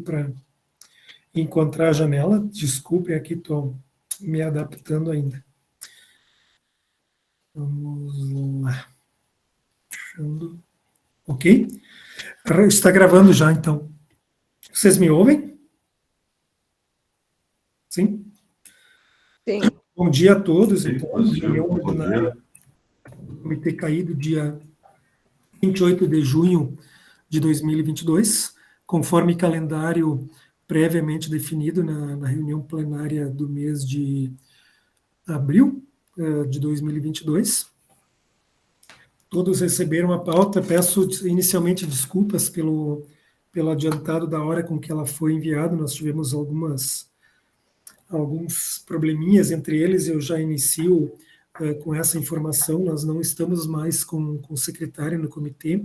para encontrar a janela. Desculpem, aqui estou me adaptando ainda. Vamos lá. Ok? Está gravando já, então. Vocês me ouvem? Sim? Sim. Bom dia a todos. Então, reunião ordinária do Comitê Caído, dia 28 de junho de 2022, conforme calendário previamente definido na reunião plenária do mês de abril de 2022. Todos receberam a pauta. Peço inicialmente desculpas pelo adiantado da hora com que ela foi enviada. Nós tivemos alguns probleminhas, entre eles eu já inicio com essa informação. Nós não estamos mais com o secretário no comitê.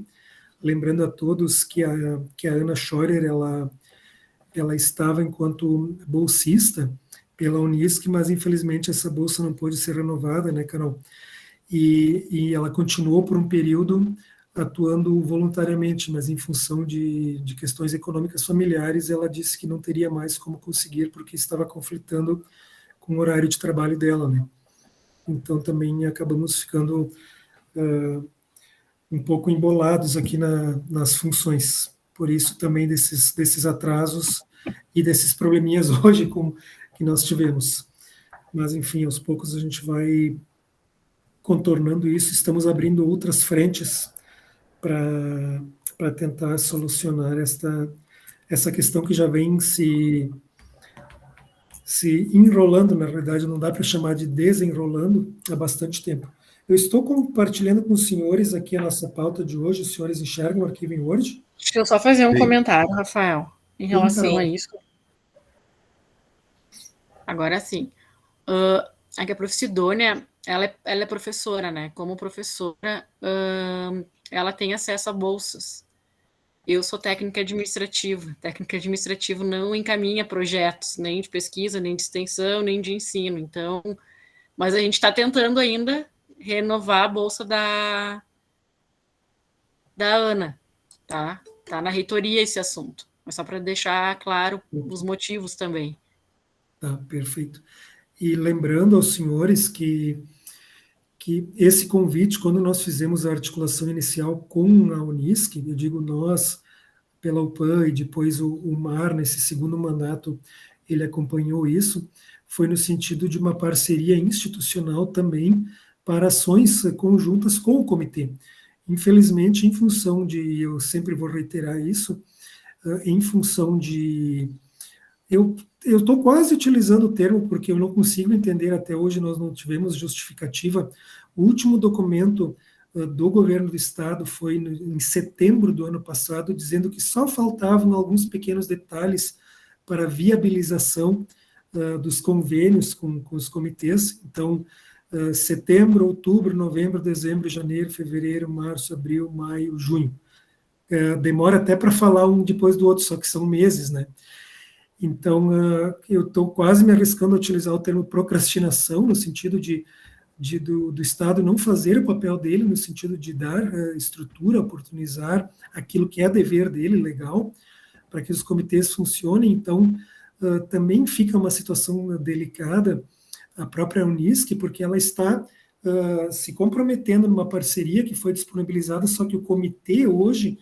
Lembrando a todos que a Ana Schorer, ela estava enquanto bolsista pela Unisc, mas infelizmente essa bolsa não pôde ser renovada, né, Carol? E ela continuou por um período atuando voluntariamente, mas em função de questões econômicas familiares, ela disse que não teria mais como conseguir, porque estava conflitando com o horário de trabalho dela, né? Então também acabamos ficando um pouco embolados aqui nas funções. Por isso também desses atrasos e desses probleminhas hoje que nós tivemos. Mas, enfim, aos poucos a gente vai contornando isso. Estamos abrindo outras frentes para tentar solucionar essa questão que já vem se enrolando, na realidade, não dá para chamar de desenrolando há bastante tempo. Eu estou compartilhando com os senhores aqui a nossa pauta de hoje. Os senhores enxergam o arquivo em Word? Deixa eu só fazer um comentário, Rafael, em relação a isso. Agora sim. Aqui a professora Sidônia, ela é professora, né? Como professora, ela tem acesso a bolsas. Eu sou técnica administrativa. Técnica administrativa não encaminha projetos, nem de pesquisa, nem de extensão, nem de ensino. Então, mas a gente está tentando ainda renovar a bolsa da Ana, tá? Tá na reitoria esse assunto. Mas só para deixar claro os motivos também. Tá, perfeito. E lembrando aos senhores que esse convite, quando nós fizemos a articulação inicial com a Unisc, eu digo nós, pela UPAN, e depois o MAR, nesse segundo mandato, ele acompanhou isso, foi no sentido de uma parceria institucional também para ações conjuntas com o comitê. Infelizmente, em função de, eu sempre vou reiterar isso, em função de... Eu estou quase utilizando o termo, porque eu não consigo entender, até hoje nós não tivemos justificativa. O último documento do governo do estado foi em setembro do ano passado, dizendo que só faltavam alguns pequenos detalhes para a viabilização dos convênios com os comitês. Então, setembro, outubro, novembro, dezembro, janeiro, fevereiro, março, abril, maio, junho. Demora até para falar um depois do outro, só que são meses, né? Então, eu estou quase me arriscando a utilizar o termo procrastinação, no sentido do Estado não fazer o papel dele, no sentido de dar estrutura, oportunizar aquilo que é dever dele, legal, para que os comitês funcionem. Então, também fica uma situação delicada a própria Unisc, porque ela está se comprometendo numa parceria que foi disponibilizada, só que o comitê hoje,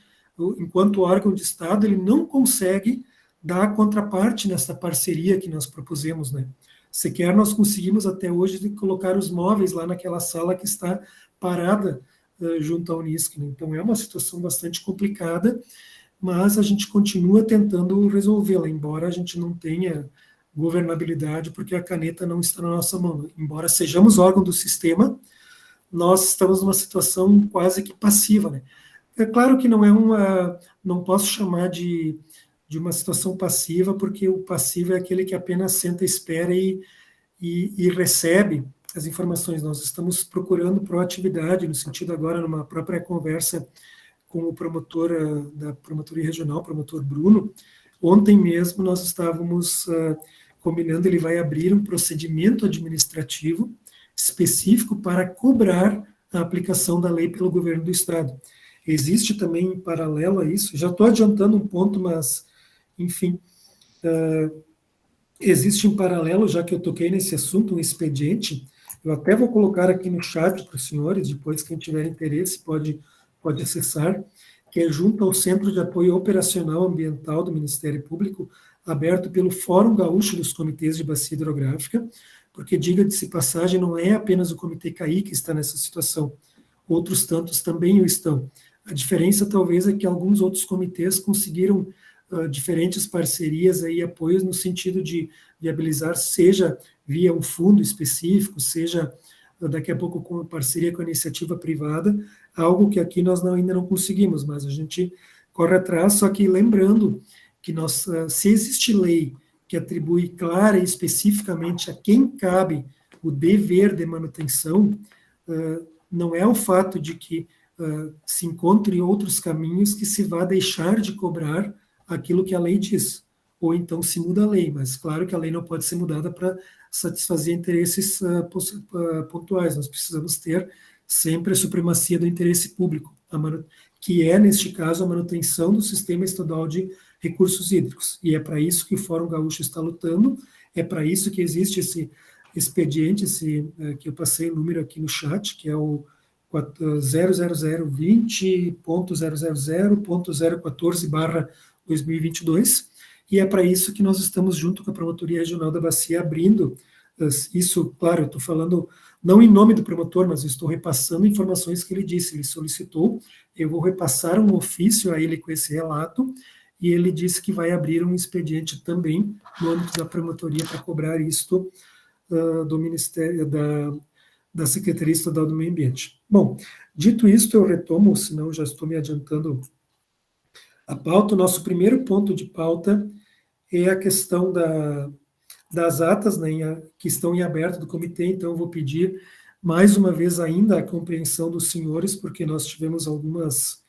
enquanto órgão de Estado, ele não consegue dar a contraparte nessa parceria que nós propusemos, né? Sequer nós conseguimos até hoje colocar os móveis lá naquela sala que está parada junto à Unisc, né? Então é uma situação bastante complicada, mas a gente continua tentando resolvê-la, embora a gente não tenha governabilidade, porque a caneta não está na nossa mão. Embora sejamos órgão do sistema, nós estamos numa situação quase que passiva, né? É claro que não posso chamar de uma situação passiva, porque o passivo é aquele que apenas senta, espera e recebe as informações. Nós estamos procurando proatividade, no sentido agora, numa própria conversa com o promotor da Promotoria Regional, promotor Bruno. Ontem mesmo nós estávamos combinando, ele vai abrir um procedimento administrativo específico para cobrar a aplicação da lei pelo governo do Estado. Existe também, em paralelo a isso, já estou adiantando um ponto, mas enfim. Existe em paralelo, já que eu toquei nesse assunto, um expediente, eu até vou colocar aqui no chat para os senhores, depois quem tiver interesse pode acessar, que é junto ao Centro de Apoio Operacional Ambiental do Ministério Público, aberto pelo Fórum Gaúcho dos Comitês de Bacia Hidrográfica, porque, diga-se passagem, não é apenas o Comitê CAI que está nessa situação, outros tantos também o estão. A diferença, talvez, é que alguns outros comitês conseguiram diferentes parcerias e apoios no sentido de viabilizar, seja via um fundo específico, seja daqui a pouco com parceria com a iniciativa privada, algo que aqui nós ainda não conseguimos, mas a gente corre atrás, só que lembrando que se existe lei que atribui clara e especificamente a quem cabe o dever de manutenção, não é o fato de que se encontrem outros caminhos que se vá deixar de cobrar aquilo que a lei diz, ou então se muda a lei, mas claro que a lei não pode ser mudada para satisfazer interesses pontuais, nós precisamos ter sempre a supremacia do interesse público, que é, neste caso, a manutenção do sistema estadual de recursos hídricos, e é para isso que o Fórum Gaúcho está lutando, é para isso que existe esse expediente, que eu passei o número aqui no chat, que é o 00020.000.014/2022, e é para isso que nós estamos, junto com a Promotoria Regional da Bacia, abrindo isso, claro, eu estou falando não em nome do promotor, mas eu estou repassando informações que ele disse, ele solicitou, eu vou repassar um ofício a ele com esse relato, e ele disse que vai abrir um expediente também no âmbito da promotoria para cobrar isto do Ministério, da Secretaria Estadual do Meio Ambiente. Bom, dito isto, eu retomo, senão já estou me adiantando a pauta. O nosso primeiro ponto de pauta é a questão das atas, né, que estão em aberto do comitê, então eu vou pedir mais uma vez ainda a compreensão dos senhores, porque nós tivemos alguns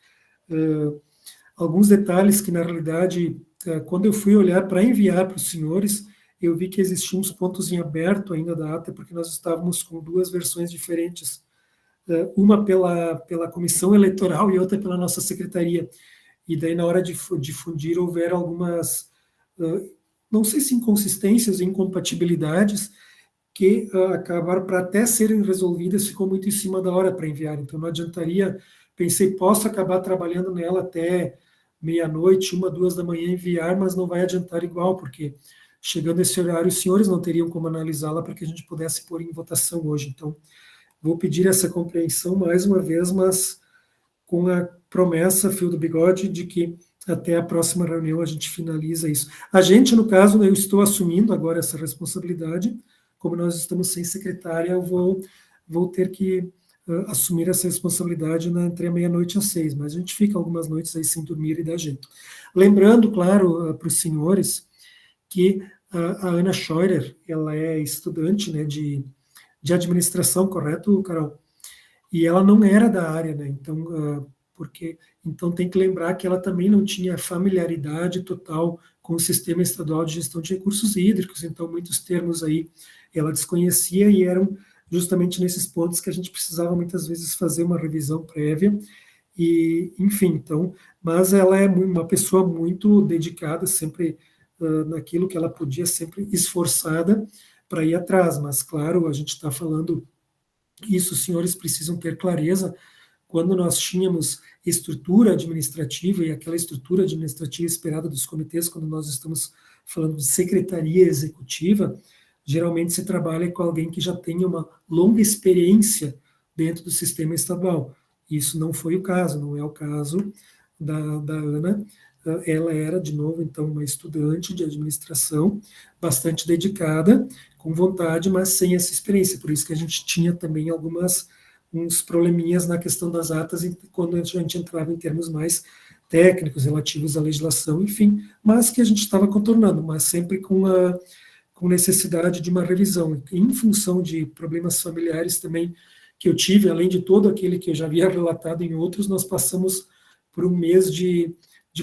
detalhes que, na realidade, quando eu fui olhar para enviar para os senhores, eu vi que existiam uns pontos em aberto ainda da ata, porque nós estávamos com duas versões diferentes, uma pela comissão eleitoral e outra pela nossa secretaria. E daí, na hora de difundir, houveram algumas, não sei se inconsistências, incompatibilidades, que acabaram, para até serem resolvidas, ficou muito em cima da hora para enviar. Então, não adiantaria, pensei, posso acabar trabalhando nela até meia-noite, 1, 2 da manhã enviar, mas não vai adiantar igual, porque chegando esse horário, os senhores não teriam como analisá-la para que a gente pudesse pôr em votação hoje. Então, vou pedir essa compreensão mais uma vez, mas com a promessa, fio do bigode, de que até a próxima reunião a gente finaliza isso. A gente, no caso, eu estou assumindo agora essa responsabilidade, como nós estamos sem secretária, eu vou ter que assumir essa responsabilidade entre a meia-noite e às 6, mas a gente fica algumas noites aí sem dormir e dá jeito. Lembrando, claro, para os senhores, que a Ana Scheurer, ela é estudante, né, de administração, correto, Carol? E ela não era da área, né, então tem que lembrar que ela também não tinha familiaridade total com o Sistema Estadual de Gestão de Recursos Hídricos, então muitos termos aí ela desconhecia, e eram justamente nesses pontos que a gente precisava muitas vezes fazer uma revisão prévia, e enfim, então, mas ela é uma pessoa muito dedicada, sempre naquilo que ela podia, sempre esforçada para ir atrás, mas claro, a gente está falando isso, os senhores precisam ter clareza, quando nós tínhamos estrutura administrativa, e aquela estrutura administrativa esperada dos comitês, quando nós estamos falando de secretaria executiva, geralmente se trabalha com alguém que já tenha uma longa experiência dentro do sistema estadual. Isso não foi o caso, não é o caso da Ana. Ela era, de novo, então, uma estudante de administração, bastante dedicada, com vontade, mas sem essa experiência. Por isso que a gente tinha também uns probleminhas na questão das atas, quando a gente entrava em termos mais técnicos, relativos à legislação, enfim, mas que a gente estava contornando, mas sempre com necessidade de uma revisão. Em função de problemas familiares também que eu tive, além de todo aquele que eu já havia relatado em outros, nós passamos por um mês de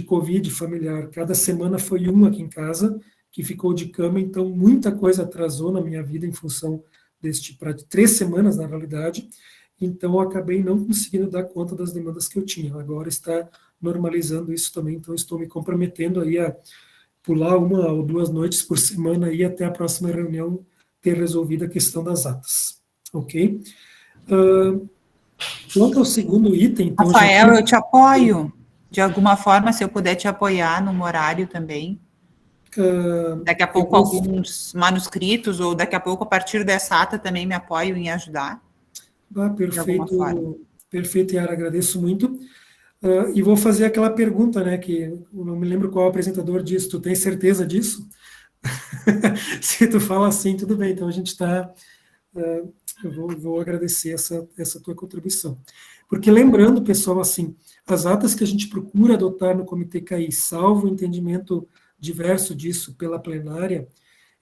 Covid familiar. Cada semana foi um aqui em casa que ficou de cama, então muita coisa atrasou na minha vida em função para 3 semanas, na realidade, então eu acabei não conseguindo dar conta das demandas que eu tinha. Agora está normalizando isso também, então estou me comprometendo aí a pular 1 ou 2 noites por semana aí até a próxima reunião ter resolvido a questão das atas, ok? Quanto ao segundo item, então... Rafael, eu te apoio. De alguma forma, se eu puder te apoiar num horário também. Daqui a pouco alguns manuscritos, ou daqui a pouco, a partir dessa ata, também me apoio em ajudar. Perfeito, perfeito, Yara, agradeço muito. E vou fazer aquela pergunta, né, que eu não me lembro qual apresentador disse, tu tem certeza disso? Se tu fala assim, tudo bem, então a gente está... eu vou agradecer essa tua contribuição. Porque lembrando, pessoal, assim, as atas que a gente procura adotar no Comitê CAI, salvo o entendimento diverso disso pela plenária,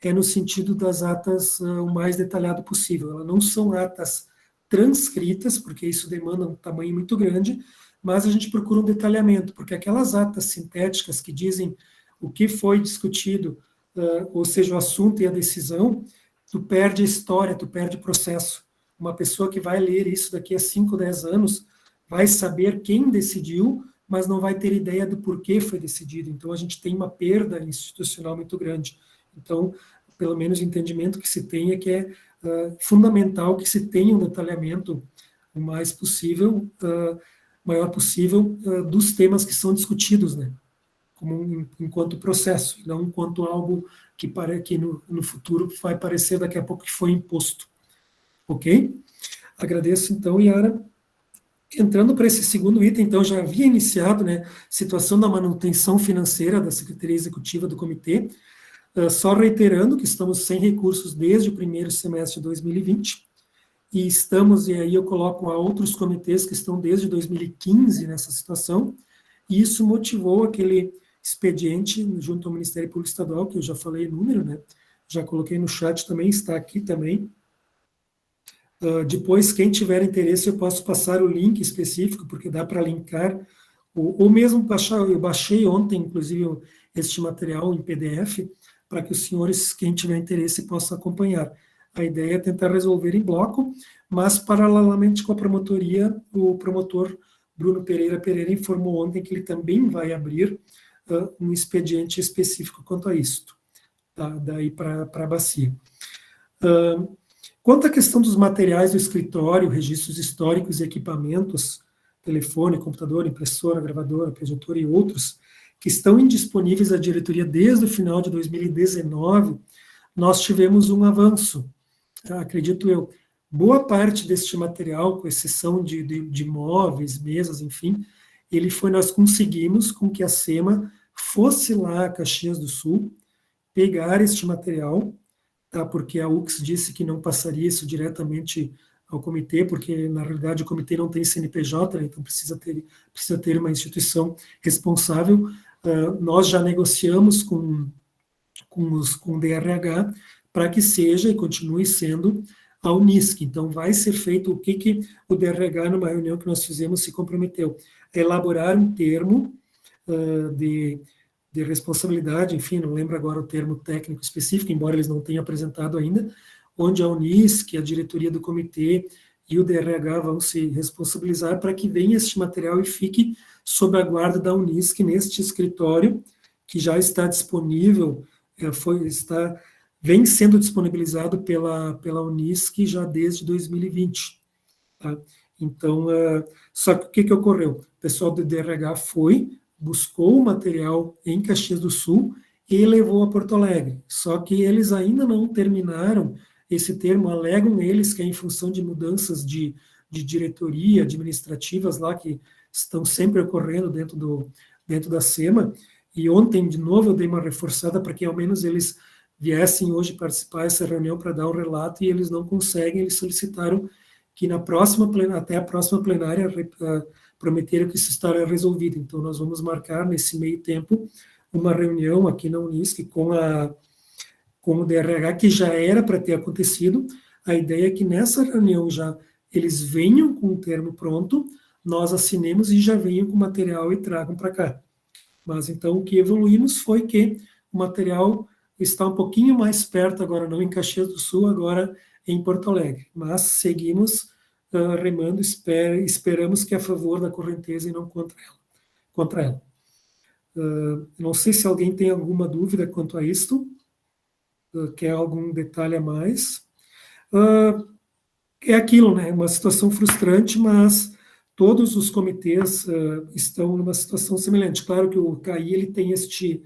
é no sentido das atas o mais detalhado possível. Elas não são atas transcritas, porque isso demanda um tamanho muito grande, mas a gente procura um detalhamento, porque aquelas atas sintéticas que dizem o que foi discutido, ou seja, o assunto e a decisão, tu perde a história, tu perde o processo. Uma pessoa que vai ler isso daqui a 5, 10 anos vai saber quem decidiu, mas não vai ter ideia do porquê foi decidido. Então, a gente tem uma perda institucional muito grande. Então, pelo menos o entendimento que se tem é que é fundamental que se tenha um detalhamento o mais possível, maior possível, dos temas que são discutidos, né? Como enquanto processo, não enquanto algo que no futuro vai parecer daqui a pouco que foi imposto. Ok? Agradeço, então, Yara. Entrando para esse segundo item, então, já havia iniciado, né, situação da manutenção financeira da Secretaria Executiva do Comitê, só reiterando que estamos sem recursos desde o primeiro semestre de 2020, e estamos, e aí eu coloco a outros comitês que estão desde 2015 nessa situação, e isso motivou aquele expediente junto ao Ministério Público Estadual, que eu já falei o número, né, já coloquei no chat também, está aqui também. Depois, quem tiver interesse, eu posso passar o link específico, porque dá para linkar, ou mesmo baixar, eu baixei ontem, inclusive, este material em PDF, para que os senhores, quem tiver interesse, possa acompanhar. A ideia é tentar resolver em bloco, mas, paralelamente com a promotoria, o promotor Bruno Pereira informou ontem que ele também vai abrir um expediente específico quanto a isto, tá? Daí para a bacia. Quanto à questão dos materiais do escritório, registros históricos e equipamentos, telefone, computador, impressora, gravadora, projetor e outros, que estão indisponíveis à diretoria desde o final de 2019, nós tivemos um avanço, acredito eu. Boa parte deste material, com exceção de móveis, mesas, enfim, nós conseguimos com que a SEMA fosse lá a Caxias do Sul, pegar este material, tá? Porque a UX disse que não passaria isso diretamente ao comitê, porque, na realidade, o comitê não tem CNPJ, né? Então precisa ter uma instituição responsável. Nós já negociamos com o DRH para que seja e continue sendo a Unisc. Então, vai ser feito o que o DRH, numa reunião que nós fizemos, se comprometeu, a elaborar um termo de responsabilidade, enfim, não lembro agora o termo técnico específico, embora eles não tenham apresentado ainda, onde a Unisc, a diretoria do comitê e o DRH vão se responsabilizar para que venha este material e fique sob a guarda da Unisc neste escritório, que já está disponível, vem sendo disponibilizado pela Unisc já desde 2020. Tá? Então, só que o que ocorreu? O pessoal do DRH buscou o material em Caxias do Sul e levou a Porto Alegre. Só que eles ainda não terminaram esse termo, alegam eles que é em função de mudanças de diretoria administrativas lá, que estão sempre ocorrendo dentro da SEMA, e ontem, de novo, eu dei uma reforçada para que ao menos eles viessem hoje participar dessa reunião para dar um relato, e eles não conseguem, eles solicitaram que até a próxima plenária prometeram que isso estará resolvido. Então, nós vamos marcar, nesse meio tempo, uma reunião aqui na Unisc com o DRH, que já era para ter acontecido. A ideia é que nessa reunião já eles venham com o termo pronto, nós assinemos e já venham com o material e tragam para cá. Mas, então, o que evoluímos foi que o material está um pouquinho mais perto, agora não em Caxias do Sul, agora em Porto Alegre. Mas seguimos remando, esperamos que é a favor da correnteza e não contra ela. Não sei se alguém tem alguma dúvida quanto a isto, quer algum detalhe a mais. É aquilo, né? Uma situação frustrante, mas todos os comitês estão numa situação semelhante. Claro que o CAI ele tem este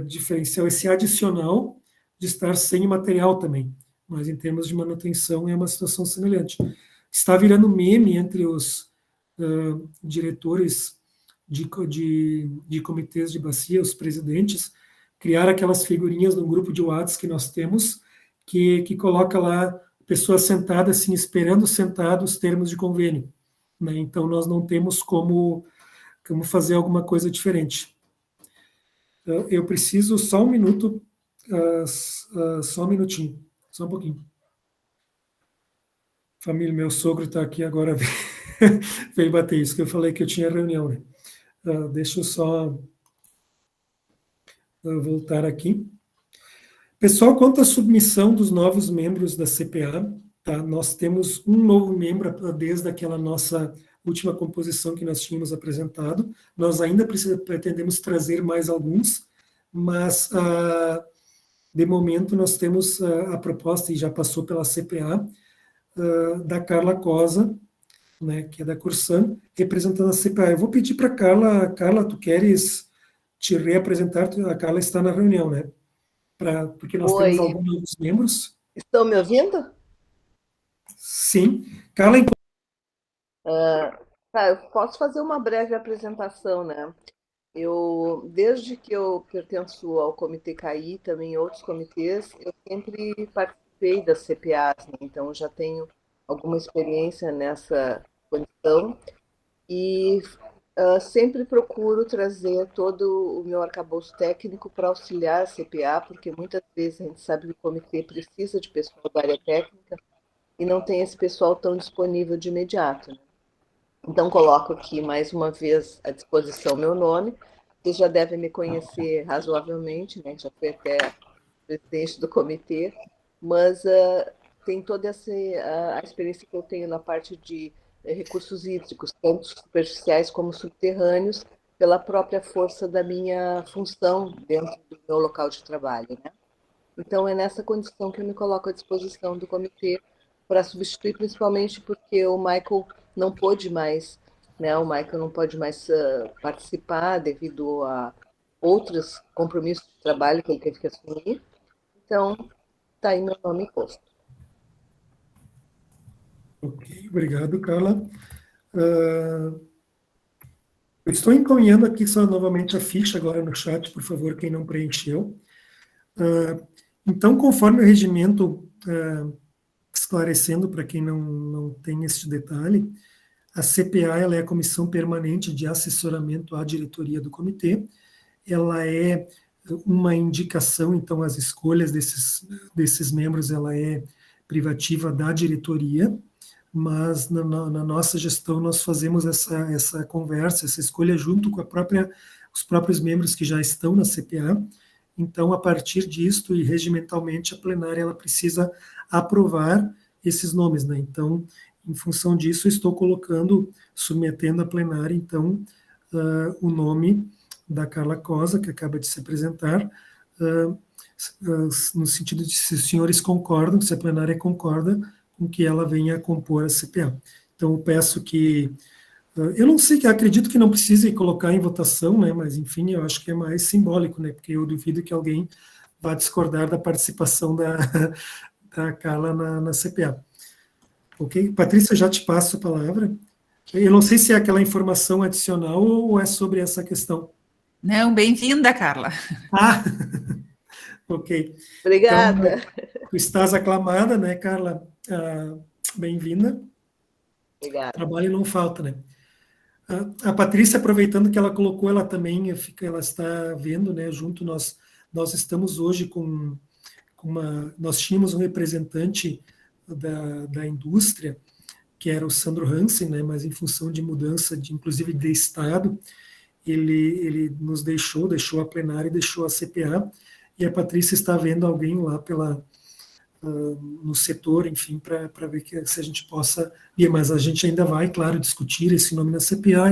diferencial, esse adicional de estar sem material também, mas em termos de manutenção é uma situação semelhante. Está virando meme entre os diretores de comitês de bacia, os presidentes, criar aquelas figurinhas no grupo de WhatsApp que nós temos, que coloca lá pessoas sentadas, assim, esperando sentado os termos de convênio. Né? Então, nós não temos como fazer alguma coisa diferente. Eu preciso só um minuto, só um minutinho, só um pouquinho. Família, meu sogro está aqui agora, veio bater isso, que eu falei que eu tinha reunião. Né? Deixa eu só voltar aqui. Pessoal, quanto à submissão dos novos membros da CPA, tá? Nós temos um novo membro desde aquela nossa última composição que nós tínhamos apresentado. Nós ainda pretendemos trazer mais alguns, mas, de momento, nós temos a proposta, e já passou pela CPA, da Carla Cosa, né, que é da Cursan, representando a CPA. Eu vou pedir para a Carla, tu queres te reapresentar? A Carla está na reunião, né? Porque nós temos alguns novos membros. Estão me ouvindo? Sim. Carla, eu posso fazer uma breve apresentação, né? Desde que eu pertenço ao Comitê CAI, também em outros comitês, eu sempre participei das CPAs, né? Então já tenho alguma experiência nessa condição e sempre procuro trazer todo o meu arcabouço técnico para auxiliar a CPA, porque muitas vezes a gente sabe que o comitê precisa de pessoal da área técnica e não tem esse pessoal tão disponível de imediato. Né? Então, coloco aqui mais uma vez à disposição meu nome. Vocês já devem me conhecer razoavelmente, né? Já fui até presidente do comitê, mas tem toda a experiência que eu tenho na parte de recursos hídricos, tanto superficiais como subterrâneos, pela própria força da minha função dentro do meu local de trabalho. Né? Então, é nessa condição que eu me coloco à disposição do comitê para substituir, principalmente porque o Michael não pôde mais, né? O Michael não pode mais participar devido a outros compromissos de trabalho que ele teve que assumir. Então, está aí meu nome posto. Ok, obrigado, Carla. Eu estou encaminhando aqui só novamente a ficha agora no chat, por favor, quem não preencheu. Então, conforme o regimento, esclarecendo para quem não tem esse detalhe, a CPA ela é a Comissão Permanente de Assessoramento à Diretoria do Comitê. Ela é uma indicação, então, as escolhas desses membros, ela é privativa da diretoria, mas na nossa gestão nós fazemos essa conversa, essa escolha junto com os próprios membros que já estão na CPA. Então, a partir disto e regimentalmente, a plenária ela precisa aprovar esses nomes, né? Então, em função disso, estou submetendo à plenária, então, o nome da Carla Cosa, que acaba de se apresentar, no sentido de se os senhores concordam, se a plenária concorda com que ela venha a compor a CPA. Então, eu peço que... eu não sei, acredito que não precise colocar em votação, né, mas, enfim, eu acho que é mais simbólico, né, porque eu duvido que alguém vá discordar da participação da Carla na CPA. Ok? Patrícia, já te passo a palavra. Eu não sei se é aquela informação adicional ou é sobre essa questão. Não, bem-vinda, Carla. Ok. Obrigada. Então, tu estás aclamada, né, Carla? Bem-vinda. Obrigada. Trabalho não falta, né? A Patrícia, aproveitando que ela colocou, ela também ela está vendo, né, junto, nós estamos hoje nós tínhamos um representante da indústria, que era o Sandro Hansen, né, mas em função de mudança, inclusive de estado, ele nos deixou a plenária e deixou a CPA, e a Patrícia está vendo alguém lá no setor, enfim, para ver se a gente possa ir, mas a gente ainda vai, claro, discutir esse nome na CPA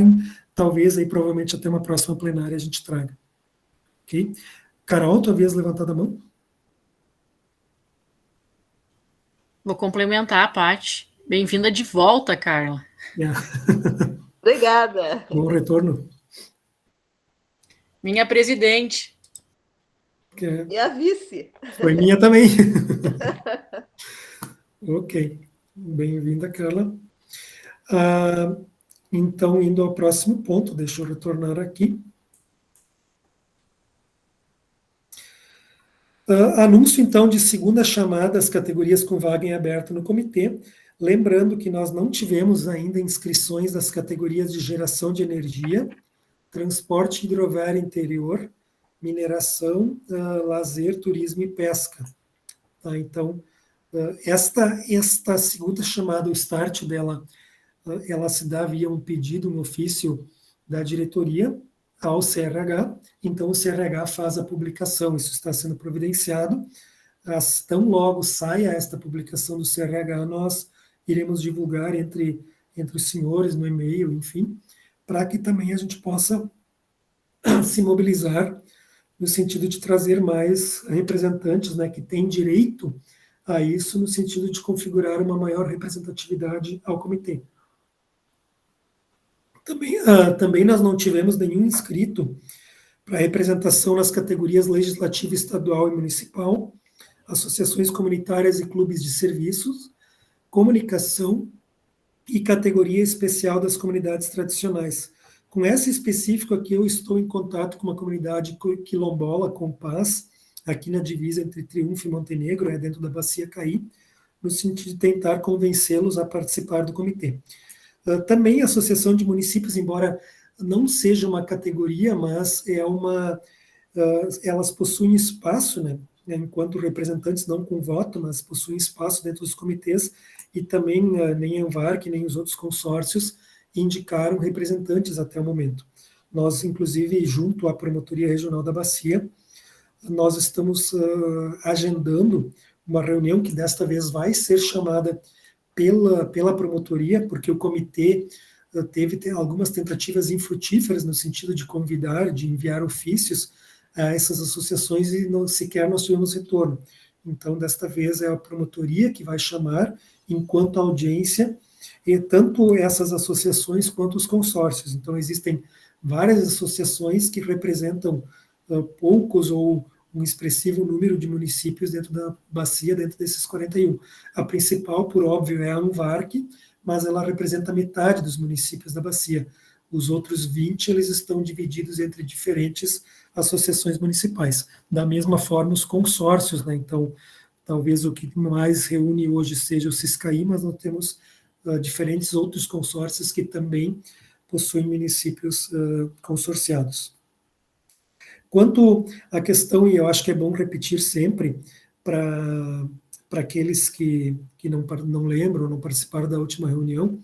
talvez aí provavelmente até uma próxima plenária a gente traga. Ok? Carol, tu havias levantado a mão? Vou complementar a Paty. Bem-vinda de volta, Carla. Yeah. Obrigada. Bom retorno. Minha presidente. E a vice. Foi minha também. Ok. Bem-vinda, Carla. Então, indo ao próximo ponto, deixa eu retornar aqui. Anúncio, então, de segunda chamada às categorias com vaga em aberto no comitê. Lembrando que nós não tivemos ainda inscrições das categorias de geração de energia, transporte hidroviário interior, mineração, lazer, turismo e pesca. Tá? Então, esta segunda chamada, o start dela, ela se dá via um pedido, um ofício da diretoria ao CRH, então o CRH faz a publicação, isso está sendo providenciado, tão logo saia esta publicação do CRH, nós iremos divulgar entre os senhores no e-mail, enfim, para que também a gente possa se mobilizar no sentido de trazer mais representantes, né, que têm direito a isso, no sentido de configurar uma maior representatividade ao comitê. Também nós não tivemos nenhum inscrito para representação nas categorias legislativa estadual e municipal, associações comunitárias e clubes de serviços, comunicação e categoria especial das comunidades tradicionais. Com essa específico aqui, eu estou em contato com uma comunidade quilombola, Compaz, aqui na divisa entre Triunfo e Montenegro, dentro da Bacia Caí, no sentido de tentar convencê-los a participar do comitê. Também a Associação de Municípios, embora não seja uma categoria, mas elas possuem espaço, né, enquanto representantes, não com voto, mas possuem espaço dentro dos comitês, e também nem a Envarc, nem os outros consórcios indicaram representantes até o momento. Nós, inclusive, junto à Promotoria Regional da Bacia, nós estamos agendando uma reunião que desta vez vai ser chamada pela promotoria, porque o comitê teve algumas tentativas infrutíferas no sentido de convidar, de enviar ofícios a essas associações e sequer nós tivemos retorno. Então, desta vez é a promotoria que vai chamar, enquanto audiência, e tanto essas associações quanto os consórcios. Então, existem várias associações que representam poucos ou um expressivo número de municípios dentro da bacia, dentro desses 41. A principal, por óbvio, é a Envarc, mas ela representa metade dos municípios da bacia. Os outros 20, eles estão divididos entre diferentes associações municipais. Da mesma forma, os consórcios, né? Então, talvez o que mais reúne hoje seja o Ciscaí, mas nós temos diferentes outros consórcios que também possuem municípios consorciados. Quanto à questão, e eu acho que é bom repetir sempre, para aqueles que não lembram, não participaram da última reunião,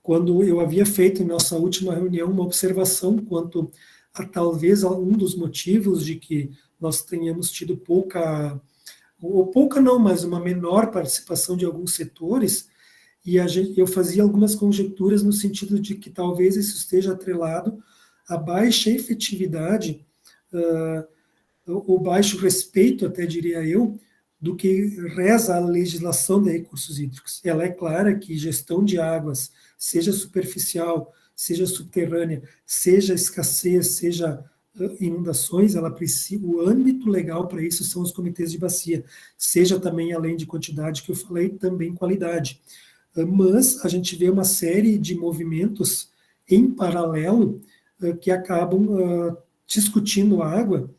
quando eu havia feito em nossa última reunião uma observação quanto a talvez um dos motivos de que nós tenhamos tido pouca não, mas uma menor participação de alguns setores, e eu fazia algumas conjecturas no sentido de que talvez isso esteja atrelado à baixa efetividade, o baixo respeito, até diria eu, do que reza a legislação de recursos hídricos. Ela é clara que gestão de águas, seja superficial, seja subterrânea, seja escassez, seja inundações, ela precisa, o âmbito legal para isso são os comitês de bacia, seja também, além de quantidade que eu falei, também qualidade. Mas a gente vê uma série de movimentos em paralelo que acabam discutindo a água,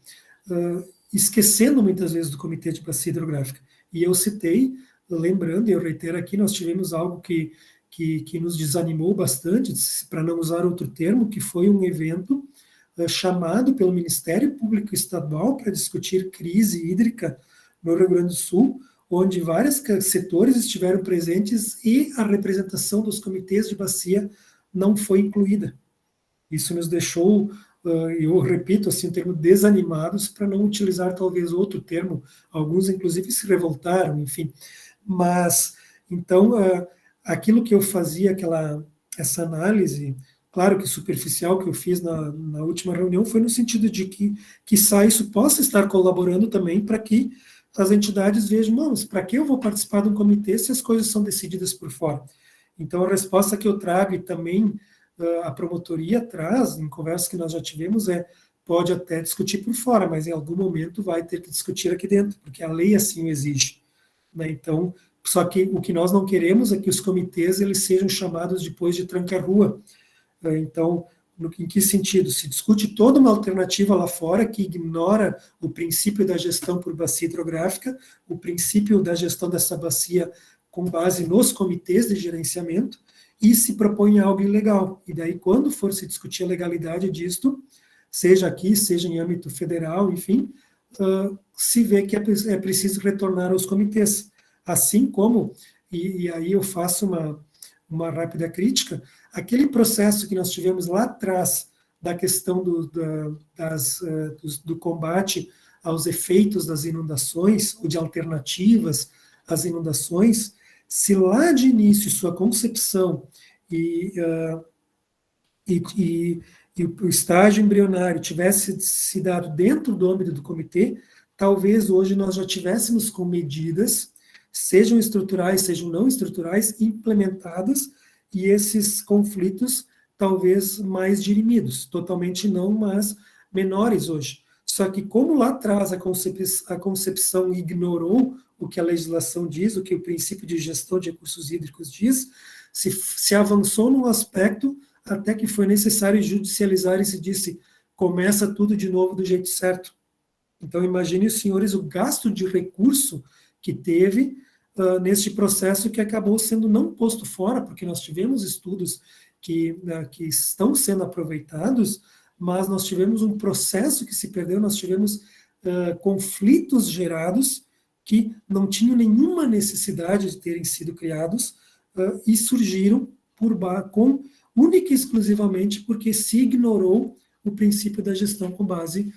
esquecendo muitas vezes do Comitê de Bacia Hidrográfica. E eu citei, lembrando, e eu reitero aqui, nós tivemos algo que nos desanimou bastante, para não usar outro termo, que foi um evento chamado pelo Ministério Público Estadual para discutir crise hídrica no Rio Grande do Sul, onde vários setores estiveram presentes e a representação dos comitês de bacia não foi incluída. Isso nos deixou, eu repito assim, o termo desanimados, para não utilizar talvez outro termo, alguns inclusive se revoltaram, enfim. Mas, então, aquilo que eu fazia, essa análise claro que superficial, que eu fiz na última reunião, foi no sentido de que isso possa estar colaborando também para que as entidades vejam, mas para que eu vou participar de um comitê se as coisas são decididas por fora? Então, a resposta que eu trago, e também a promotoria traz, em conversas que nós já tivemos, pode até discutir por fora, mas em algum momento vai ter que discutir aqui dentro, porque a lei assim o exige, né? Então, só que o que nós não queremos é que os comitês eles sejam chamados depois de tranca-rua. Então, em que sentido? Se discute toda uma alternativa lá fora que ignora o princípio da gestão por bacia hidrográfica, o princípio da gestão dessa bacia com base nos comitês de gerenciamento, e se propõe algo ilegal. E daí, quando for se discutir a legalidade disto, seja aqui, seja em âmbito federal, enfim, se vê que é preciso retornar aos comitês. Assim como, e aí eu faço uma rápida crítica, aquele processo que nós tivemos lá atrás da questão do combate aos efeitos das inundações, ou de alternativas às inundações, se lá de início sua concepção e o estágio embrionário tivesse se dado dentro do âmbito do comitê, talvez hoje nós já tivéssemos com medidas, sejam estruturais, sejam não estruturais, implementadas, e esses conflitos talvez mais dirimidos, totalmente não, mas menores hoje. Só que como lá atrás a concepção ignorou o que a legislação diz, o que o princípio de gestão de recursos hídricos diz, se avançou num aspecto até que foi necessário judicializar e se disse, começa tudo de novo do jeito certo. Então, imagine os senhores o gasto de recurso que teve neste processo que acabou sendo não posto fora, porque nós tivemos estudos que estão sendo aproveitados, mas nós tivemos um processo que se perdeu, nós tivemos conflitos gerados que não tinham nenhuma necessidade de terem sido criados e surgiram única e exclusivamente porque se ignorou o princípio da gestão com base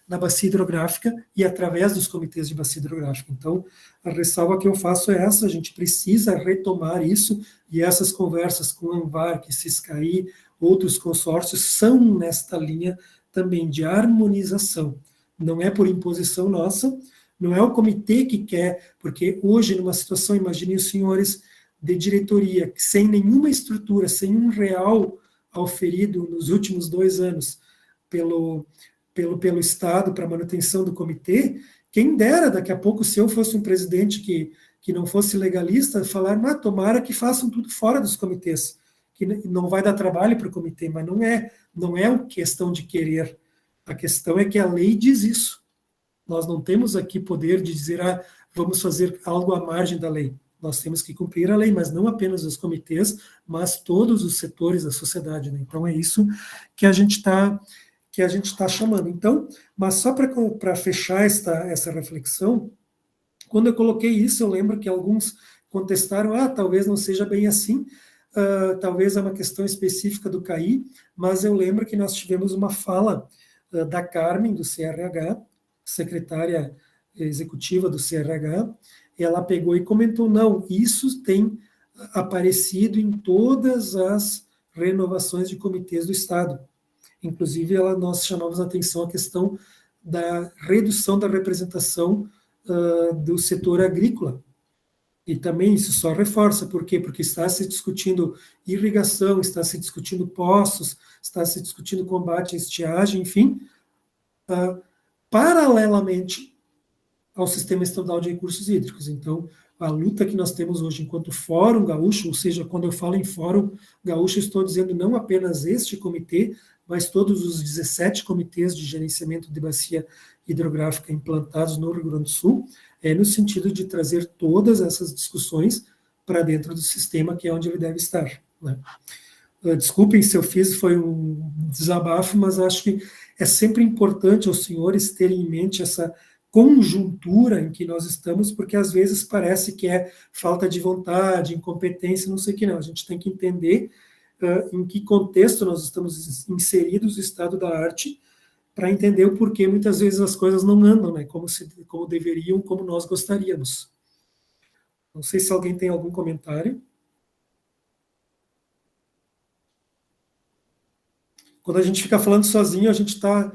na bacia hidrográfica e através dos comitês de bacia hidrográfica. Então, a ressalva que eu faço é essa, a gente precisa retomar isso, e essas conversas com a ANVARC, Siscaí, outros consórcios, são nesta linha também de harmonização. Não é por imposição nossa, não é o comitê que quer, porque hoje, numa situação, imaginem os senhores de diretoria, sem nenhuma estrutura, sem um real auferido nos últimos 2 anos pelo Estado para manutenção do comitê, quem dera daqui a pouco, se eu fosse um presidente que não fosse legalista, falar, mas tomara que façam tudo fora dos comitês, que não vai dar trabalho para o comitê, mas não é uma questão de querer, a questão é que a lei diz isso. Nós não temos aqui poder de dizer, vamos fazer algo à margem da lei. Nós temos que cumprir a lei, mas não apenas os comitês, mas todos os setores da sociedade, né? Então, é isso que a gente está chamando. Então, mas só para fechar essa reflexão, quando eu coloquei isso, eu lembro que alguns contestaram, talvez não seja bem assim, talvez é uma questão específica do CAI, mas eu lembro que nós tivemos uma fala da Carmen, do CRH, secretária executiva do CRH, ela pegou e comentou, não, isso tem aparecido em todas as renovações de comitês do Estado. Inclusive, nós chamamos a atenção a questão da redução da representação do setor agrícola. E também isso só reforça, por quê? Porque está se discutindo irrigação, está se discutindo poços, está se discutindo combate à estiagem, enfim, paralelamente ao Sistema Estadual de Recursos Hídricos. Então, a luta que nós temos hoje enquanto Fórum Gaúcho, ou seja, quando eu falo em Fórum Gaúcho, estou dizendo não apenas este comitê, mas todos os 17 comitês de gerenciamento de bacia hidrográfica implantados no Rio Grande do Sul, no sentido de trazer todas essas discussões para dentro do sistema, que é onde ele deve estar, né? Desculpem se eu foi um desabafo, mas acho que é sempre importante aos senhores terem em mente essa conjuntura em que nós estamos, porque às vezes parece que é falta de vontade, incompetência, não sei o que não. A gente tem que entender em que contexto nós estamos inseridos, o estado da arte, para entender o porquê muitas vezes as coisas não andam, né, como deveriam, como nós gostaríamos. Não sei se alguém tem algum comentário. quando a gente fica falando sozinho, a gente dá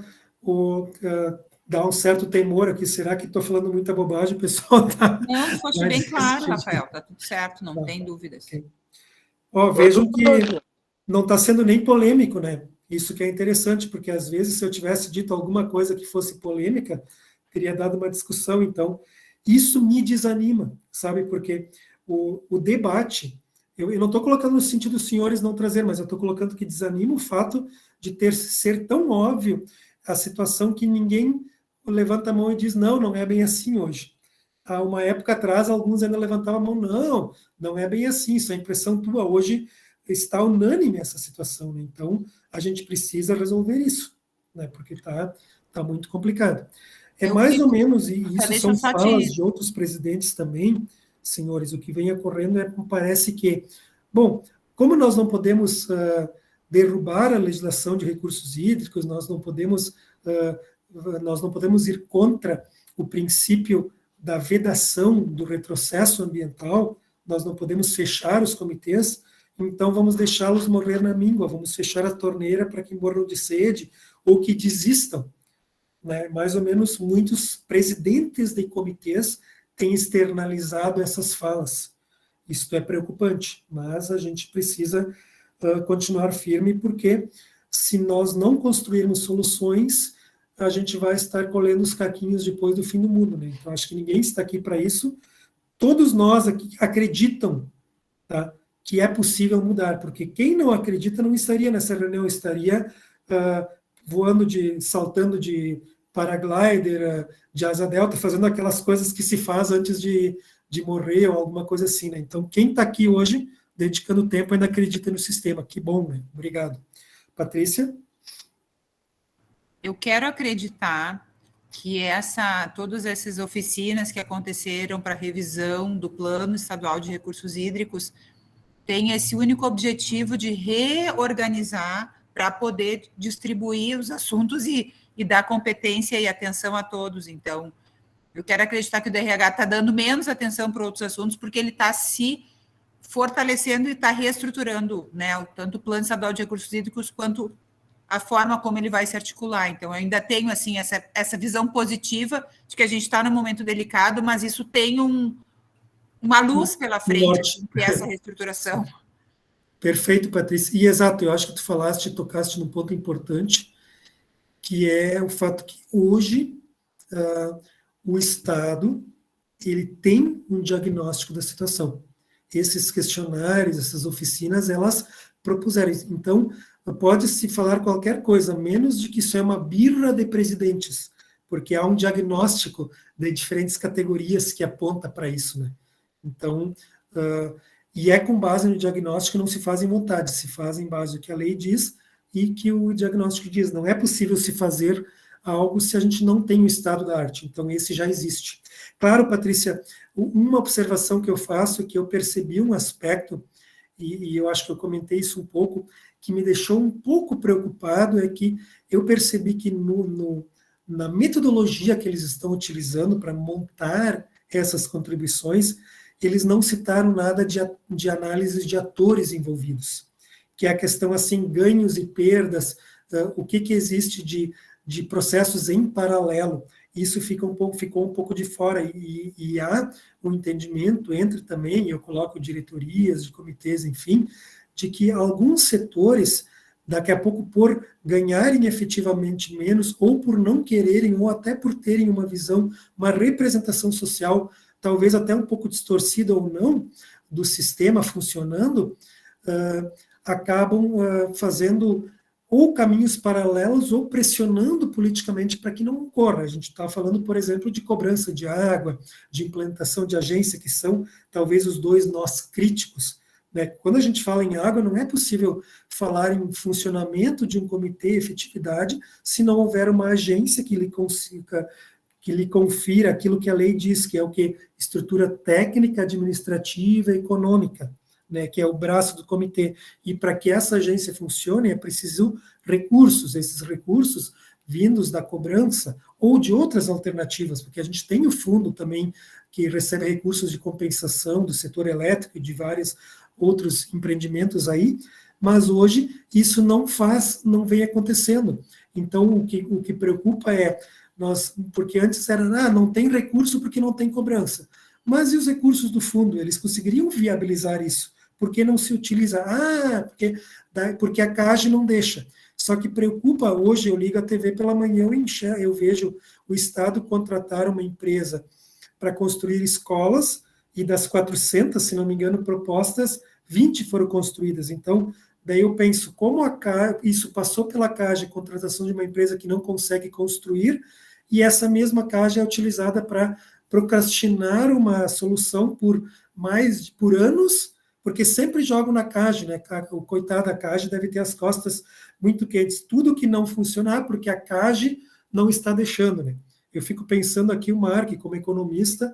um certo temor aqui, será que estou falando muita bobagem, o pessoal está... Não, foste bem claro, Rafael, está tudo certo, não tem dúvidas. Okay. Vejam que não está sendo nem polêmico, né? Isso que é interessante, porque às vezes se eu tivesse dito alguma coisa que fosse polêmica, teria dado uma discussão. Então, isso me desanima, sabe? Porque o debate, eu não estou colocando no sentido dos senhores não trazer, mas eu estou colocando que desanima o fato de ser tão óbvio a situação que ninguém levanta a mão e diz, não é bem assim hoje. Há uma época atrás, alguns ainda levantavam a mão, não é bem assim, isso é impressão tua. Hoje está unânime essa situação, né? Então, a gente precisa resolver isso, né? Porque está muito complicado. Mais ou menos, e isso são falas de outros presidentes também, senhores, o que vem ocorrendo parece que, bom, como nós não podemos derrubar a legislação de recursos hídricos, nós não podemos ir contra o princípio da vedação do retrocesso ambiental, nós não podemos fechar os comitês, então vamos deixá-los morrer na míngua, vamos fechar a torneira para que morram de sede ou que desistam. Né? Mais ou menos muitos presidentes de comitês têm externalizado essas falas. Isto é preocupante, mas a gente precisa continuar firme, porque se nós não construirmos soluções, a gente vai estar colhendo os caquinhos depois do fim do mundo. Né? Então, acho que ninguém está aqui para isso. Todos nós aqui acreditam, tá, que é possível mudar, porque quem não acredita não estaria nessa reunião, estaria saltando de paraglider, de asa delta, fazendo aquelas coisas que se faz antes de morrer, ou alguma coisa assim, né? Então, quem está aqui hoje, dedicando tempo, ainda acredita no sistema. Que bom, né? Obrigado. Patrícia? Eu quero acreditar que todas essas oficinas que aconteceram para revisão do Plano Estadual de Recursos Hídricos têm esse único objetivo de reorganizar para poder distribuir os assuntos e dar competência e atenção a todos. Então, eu quero acreditar que o DRH está dando menos atenção para outros assuntos, porque ele está se fortalecendo e está reestruturando, né, tanto o Plano Estadual de Recursos Hídricos quanto a forma como ele vai se articular. Então, eu ainda tenho assim, essa visão positiva de que a gente está num momento delicado, mas isso tem uma luz pela frente, que é essa reestruturação. Perfeito, Patrícia. E exato, eu acho que tu tocaste num ponto importante, que é o fato que hoje o Estado ele tem um diagnóstico da situação. Esses questionários, essas oficinas, elas propuseram. Então, pode-se falar qualquer coisa, menos de que isso é uma birra de presidentes, porque há um diagnóstico de diferentes categorias que aponta para isso, né? Então, e é com base no diagnóstico, não se faz em vontade, se faz em base do que a lei diz e que o diagnóstico diz. Não é possível se fazer algo se a gente não tem o estado da arte. Então, esse já existe. Claro, Patrícia, uma observação que eu faço é que eu percebi um aspecto, e eu acho que eu comentei isso um pouco, que me deixou um pouco preocupado, é que eu percebi que na metodologia que eles estão utilizando para montar essas contribuições, eles não citaram nada de análise de atores envolvidos, que é a questão, assim, ganhos e perdas, o que existe de processos em paralelo. Isso ficou um pouco de fora, e há um entendimento entre também, eu coloco diretorias, de comitês, enfim, de que alguns setores, daqui a pouco, por ganharem efetivamente menos, ou por não quererem, ou até por terem uma visão, uma representação social, talvez até um pouco distorcida ou não, do sistema funcionando, acabam fazendo ou caminhos paralelos ou pressionando politicamente para que não ocorra. A gente está falando, por exemplo, de cobrança de água, de implantação de agência, que são talvez os dois nós críticos, né? Quando a gente fala em água, não é possível falar em funcionamento de um comitê, efetividade, se não houver uma agência que lhe confira aquilo que a lei diz, que é o que? Estrutura técnica, administrativa e econômica, né, que é o braço do comitê. E para que essa agência funcione, é preciso recursos, esses recursos vindos da cobrança ou de outras alternativas, porque a gente tem o fundo também que recebe recursos de compensação do setor elétrico e de vários outros empreendimentos aí, mas hoje isso não vem acontecendo. Então, o que preocupa é, porque antes era, não tem recurso porque não tem cobrança. Mas e os recursos do fundo? Eles conseguiriam viabilizar isso? Por que não se utiliza? Porque a CAGE não deixa. Só que preocupa, hoje eu ligo a TV pela manhã, eu vejo o Estado contratar uma empresa para construir escolas, e das 400, se não me engano, propostas, 20 foram construídas. Então, daí eu penso, como isso passou pela CAGE, contratação de uma empresa que não consegue construir, e essa mesma CAGE é utilizada para procrastinar uma solução por anos, porque sempre jogam na CAGE, né? O coitado da CAGE deve ter as costas muito quentes. Tudo que não funcionar, porque a CAGE não está deixando, né? Eu fico pensando aqui, o Mark, como economista,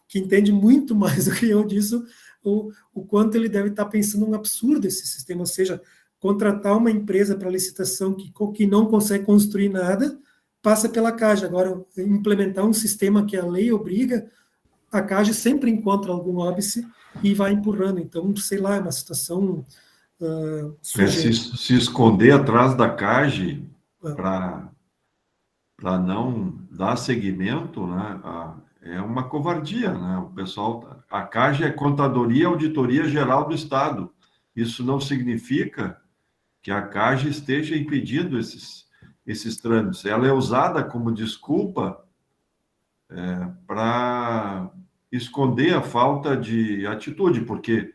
que entende muito mais do que eu disso, o quanto ele deve estar pensando um absurdo esse sistema, ou seja, contratar uma empresa para licitação que não consegue construir nada, passa pela CAGE. Agora, implementar um sistema que a lei obriga, a CAGE sempre encontra algum óbice e vai empurrando. Então, sei lá, é uma situação se esconder atrás da CAGE para não dar seguimento, né, é uma covardia, né? O pessoal, a CAGE é Contadoria e Auditoria Geral do Estado. Isso não significa que a CAGE esteja impedindo esses trâmites. Ela é usada como desculpa para esconder a falta de atitude, porque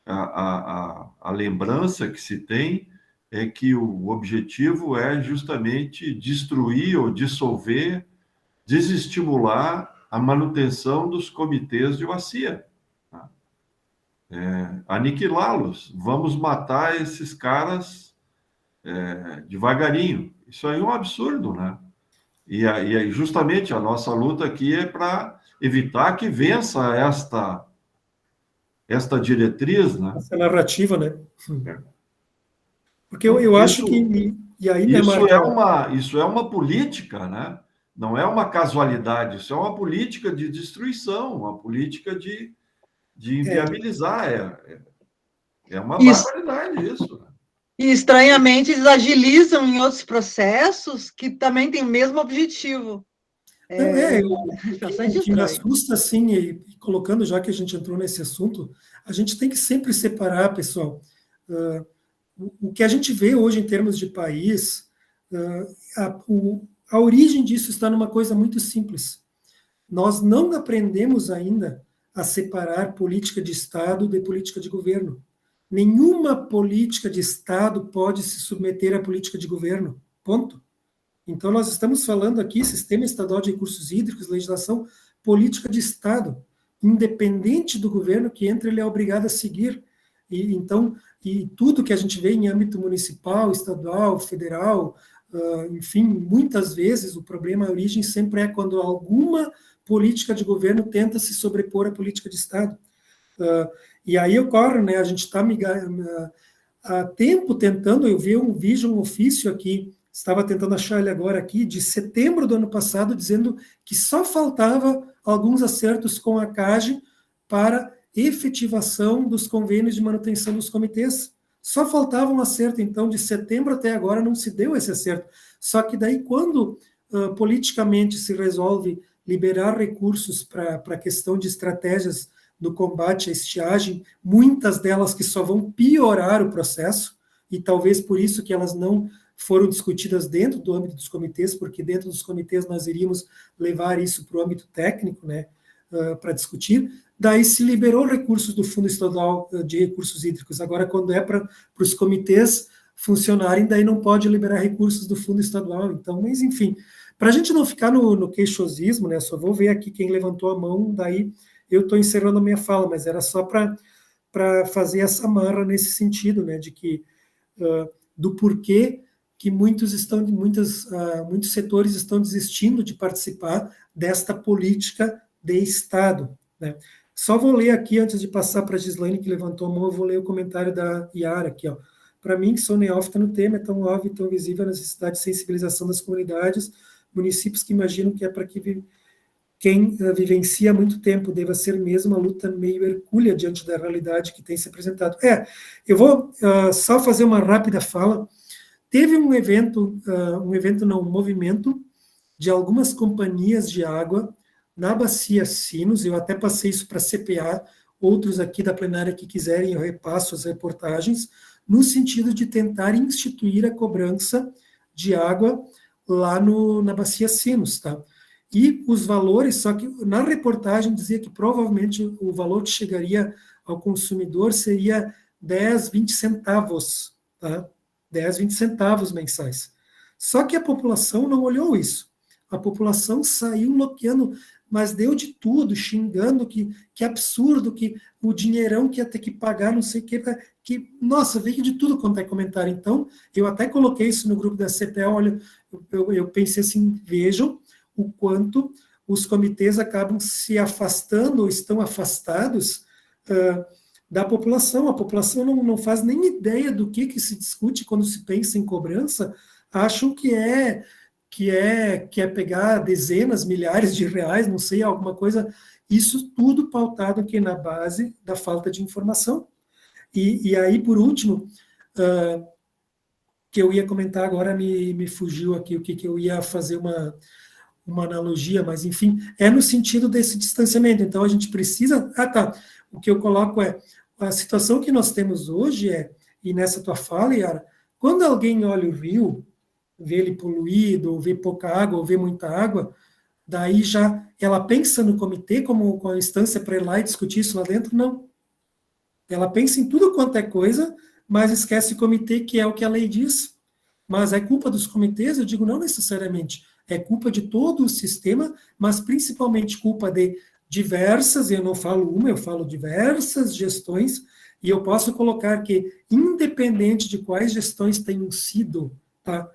a lembrança que se tem é que o objetivo é justamente destruir ou dissolver, desestimular a manutenção dos comitês de bacia. Tá? Aniquilá-los. Vamos matar esses caras devagarinho. Isso aí é um absurdo, né? E justamente a nossa luta aqui é para evitar que vença esta diretriz, né? Essa narrativa, né? Porque eu acho que... E aí, né, isso é uma política, né? Não é uma casualidade, isso é uma política de destruição, uma política de inviabilizar. É uma barbaridade isso, né? E, estranhamente, eles agilizam em outros processos que também têm o mesmo objetivo. O que me assusta, assim, e colocando, já que a gente entrou nesse assunto, a gente tem que sempre separar, pessoal, o que a gente vê hoje em termos de país, a origem disso está numa coisa muito simples. Nós não aprendemos ainda a separar política de Estado de política de governo. Nenhuma política de Estado pode se submeter à política de governo. Ponto. Então, nós estamos falando aqui, Sistema Estadual de Recursos Hídricos, legislação, política de Estado. Independente do governo que entra, ele é obrigado a seguir. E tudo que a gente vê em âmbito municipal, estadual, federal, enfim, muitas vezes o problema, a origem sempre é quando alguma política de governo tenta se sobrepor à política de Estado. E aí ocorre, né, a gente está há tempo tentando, eu vi um ofício aqui, estava tentando achar ele agora aqui, de setembro do ano passado, dizendo que só faltava alguns acertos com a CAGE para efetivação dos convênios de manutenção dos comitês. Só faltava um acerto, então, de setembro até agora não se deu esse acerto. Só que daí, quando politicamente se resolve liberar recursos para a questão de estratégias do combate à estiagem, muitas delas que só vão piorar o processo, e talvez por isso que elas não foram discutidas dentro do âmbito dos comitês, porque dentro dos comitês nós iríamos levar isso para o âmbito técnico, né, para discutir. Daí se liberou recursos do Fundo Estadual de Recursos Hídricos. Agora, quando é para os comitês funcionarem, daí não pode liberar recursos do Fundo Estadual. Então, mas enfim, para a gente não ficar no queixosismo, né, só vou ver aqui quem levantou a mão, daí eu estou encerrando a minha fala, mas era só para fazer essa marra nesse sentido, né, de que do porquê que muitos setores estão desistindo de participar desta política de Estado, né? Só vou ler aqui, antes de passar para a Gislaine, que levantou a mão, eu vou ler o comentário da Yara aqui, ó. Para mim, que sou neófita no tema, é tão óbvio e tão visível a necessidade de sensibilização das comunidades, municípios que imaginam que é para que quem vivencia há muito tempo, deva ser mesmo uma luta meio hercúlea diante da realidade que tem se apresentado. Eu vou só fazer uma rápida fala. Teve um movimento de algumas companhias de água na Bacia Sinos, eu até passei isso para a CPA, outros aqui da plenária que quiserem, eu repasso as reportagens, no sentido de tentar instituir a cobrança de água lá na Bacia Sinos, tá? E os valores, só que na reportagem dizia que provavelmente o valor que chegaria ao consumidor seria 10, 20 centavos, tá? 10, 20 centavos mensais. Só que a população não olhou isso. A população saiu bloqueando, mas deu de tudo, xingando que absurdo, que o dinheirão que ia ter que pagar, não sei o que, nossa, veio de tudo quanto é comentário. Então, eu até coloquei isso no grupo da CPA, olha, eu pensei assim, vejam o quanto os comitês acabam se afastando ou estão afastados da população. A população não faz nem ideia do que se discute quando se pensa em cobrança, acham que é pegar dezenas, milhares de reais, não sei, alguma coisa, isso tudo pautado aqui na base da falta de informação. E aí, por último, que eu ia comentar agora, me fugiu aqui o que eu ia fazer uma analogia, mas enfim, é no sentido desse distanciamento. Então, a gente precisa... O que eu coloco a situação que nós temos hoje e nessa tua fala, Yara, quando alguém olha o rio, vê ele poluído, ou vê pouca água, ou vê muita água, daí já ela pensa no comitê como a instância para ir lá e discutir isso lá dentro? Não. Ela pensa em tudo quanto é coisa, mas esquece o comitê, que é o que a lei diz. Mas é culpa dos comitês? Eu digo, não necessariamente. É culpa de todo o sistema, mas principalmente culpa de diversas, eu não falo uma, eu falo diversas gestões, e eu posso colocar que, independente de quais gestões tenham sido, tá,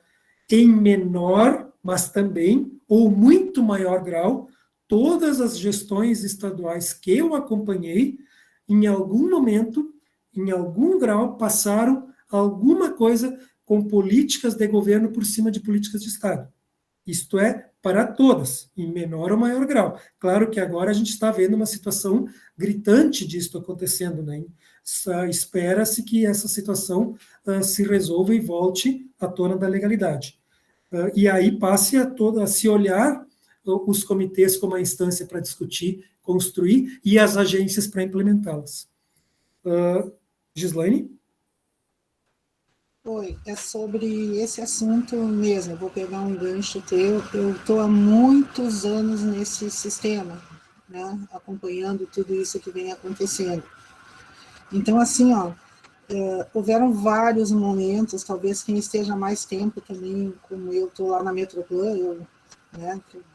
em menor, mas também, ou muito maior grau, todas as gestões estaduais que eu acompanhei, em algum momento, em algum grau, passaram alguma coisa com políticas de governo por cima de políticas de Estado. Isto é, para todas, em menor ou maior grau. Claro que agora a gente está vendo uma situação gritante disso acontecendo, né? Espera-se que essa situação se resolva e volte à tona da legalidade. E aí passe a se olhar os comitês como a instância para discutir, construir, e as agências para implementá-las. Gislaine? Oi, é sobre esse assunto mesmo, vou pegar um gancho teu. Eu estou há muitos anos nesse sistema, né, acompanhando tudo isso que vem acontecendo. Então, assim, houveram vários momentos, talvez quem esteja mais tempo também, como eu estou lá na Metroplan, eu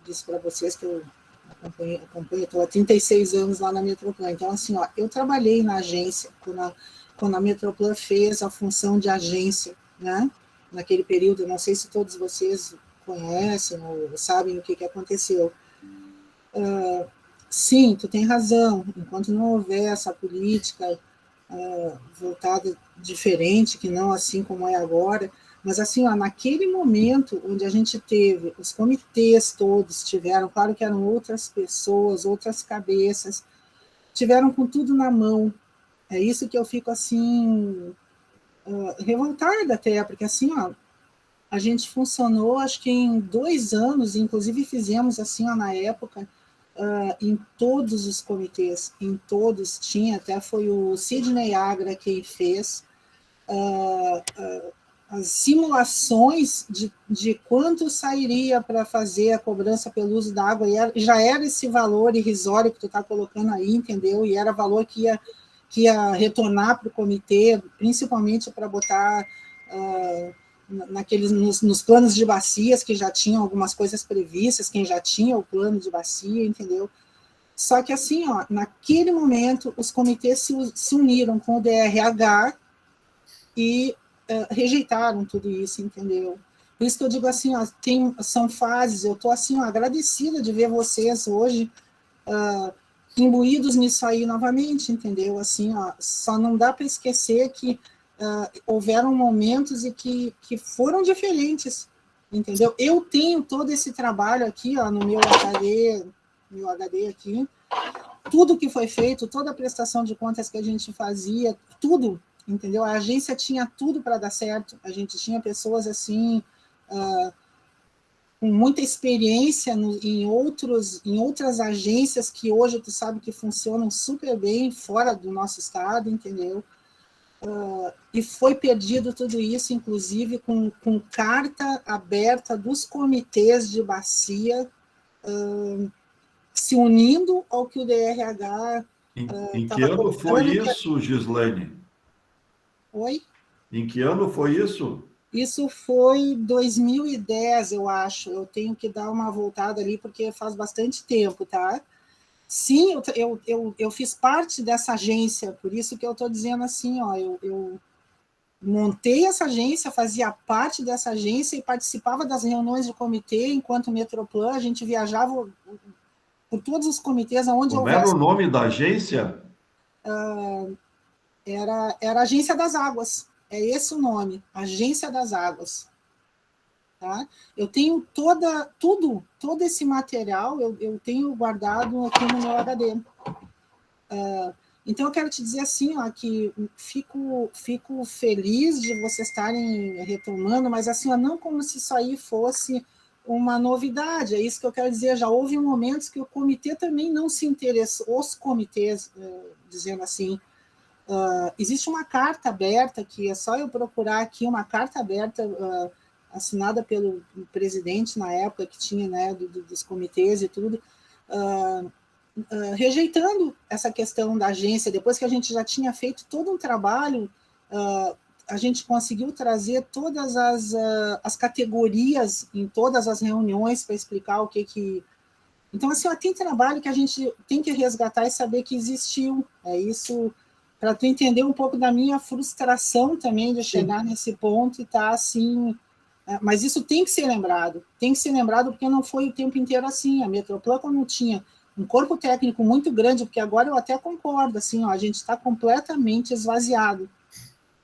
disse para vocês que eu acompanho, estou há 36 anos lá na Metroplan. Então, assim, eu trabalhei na agência, quando a Metroplan fez a função de agência, né, naquele período. Não sei se todos vocês conhecem ou sabem o que aconteceu. Sim, tu tem razão, enquanto não houver essa política voltada diferente, que não assim como é agora, mas assim, naquele momento onde a gente teve, os comitês todos tiveram, claro que eram outras pessoas, outras cabeças, tiveram com tudo na mão. É isso que eu fico assim, revoltada até, porque assim, a gente funcionou, acho que em 2 anos, inclusive fizemos assim, na época, em todos os comitês, em todos tinha, até foi o Sidney Agra quem fez, as simulações de quanto sairia para fazer a cobrança pelo uso da água, e já era esse valor irrisório que tu está colocando aí, entendeu? E era valor que ia retornar para o comitê, principalmente para botar nos planos de bacias, que já tinham algumas coisas previstas, quem já tinha o plano de bacia, entendeu? Só que assim, naquele momento, os comitês se uniram com o DRH e rejeitaram tudo isso, entendeu? Por isso que eu digo assim, são fases, eu estou assim, agradecida de ver vocês hoje imbuídos nisso aí novamente, entendeu? Assim, só não dá para esquecer que houveram momentos e que foram diferentes, entendeu? Eu tenho todo esse trabalho aqui, no meu HD, meu HD aqui, tudo que foi feito, toda a prestação de contas que a gente fazia, tudo, entendeu? A agência tinha tudo para dar certo, a gente tinha pessoas assim, com muita experiência em outras agências que hoje tu sabe que funcionam super bem fora do nosso estado, entendeu? E foi perdido tudo isso, inclusive com carta aberta dos comitês de bacia, se unindo ao que o DRH Em que ano foi isso, Gislaine? Oi? Em que ano foi isso? Isso foi 2010, eu acho. Eu tenho que dar uma voltada ali, porque faz bastante tempo, tá? Sim, eu fiz parte dessa agência, por isso que eu estou dizendo assim, ó, eu montei essa agência, fazia parte dessa agência e participava das reuniões do comitê, enquanto Metroplan, a gente viajava por todos os comitês aonde Como era o nome da agência? Era a Agência das Águas, é esse o nome, Agência das Águas. Tá? Eu tenho todo esse material, eu tenho guardado aqui no meu HD. Então, eu quero te dizer assim, ó, que fico feliz de vocês estarem retomando, mas assim, ó, não como se isso aí fosse uma novidade, é isso que eu quero dizer, já houve momentos que o comitê também não se interessou, os comitês, dizendo assim, existe uma carta aberta, que é só eu procurar aqui, uma carta aberta assinada pelo presidente na época, que tinha, né, dos comitês e tudo, rejeitando essa questão da agência, depois que a gente já tinha feito todo um trabalho, a gente conseguiu trazer todas as categorias em todas as reuniões para explicar o que... Então, assim, ó, tem trabalho que a gente tem que resgatar e saber que existiu. É isso, para tu entender um pouco da minha frustração também de chegar nesse ponto e estar assim... Mas isso tem que ser lembrado porque não foi o tempo inteiro assim. A Metroplan, quando tinha um corpo técnico muito grande, porque agora eu até concordo, assim, ó, a gente está completamente esvaziado,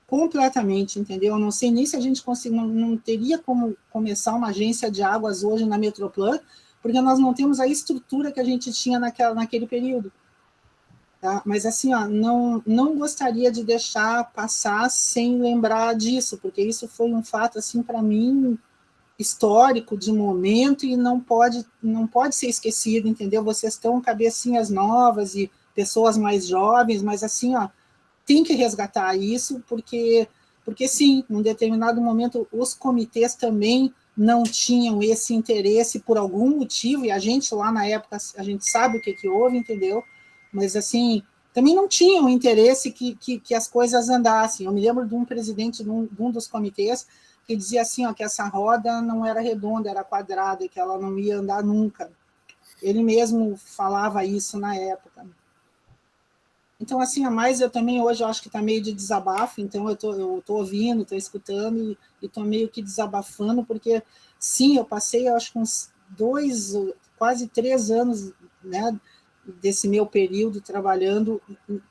completamente, entendeu? Eu não sei nem se a gente não teria como começar uma agência de águas hoje na Metroplan, porque nós não temos a estrutura que a gente tinha naquele período. Tá? Mas, assim, ó, não gostaria de deixar passar sem lembrar disso, porque isso foi um fato, assim, para mim, histórico, de momento, e não pode ser esquecido, entendeu? Vocês estão cabecinhas novas e pessoas mais jovens, mas, assim, ó, tem que resgatar isso, porque sim, num determinado momento, os comitês também não tinham esse interesse por algum motivo, e a gente lá na época, a gente sabe o que houve, entendeu? Mas, assim, também não tinham interesse que as coisas andassem. Eu me lembro de um presidente de um dos comitês que dizia assim, ó, que essa roda não era redonda, era quadrada, e que ela não ia andar nunca. Ele mesmo falava isso na época. Então, assim, a mais eu também hoje eu acho que está meio de desabafo, então eu tô ouvindo, estou escutando e estou meio que desabafando, porque, sim, eu passei, eu acho que uns 2, quase 3 anos, né, desse meu período trabalhando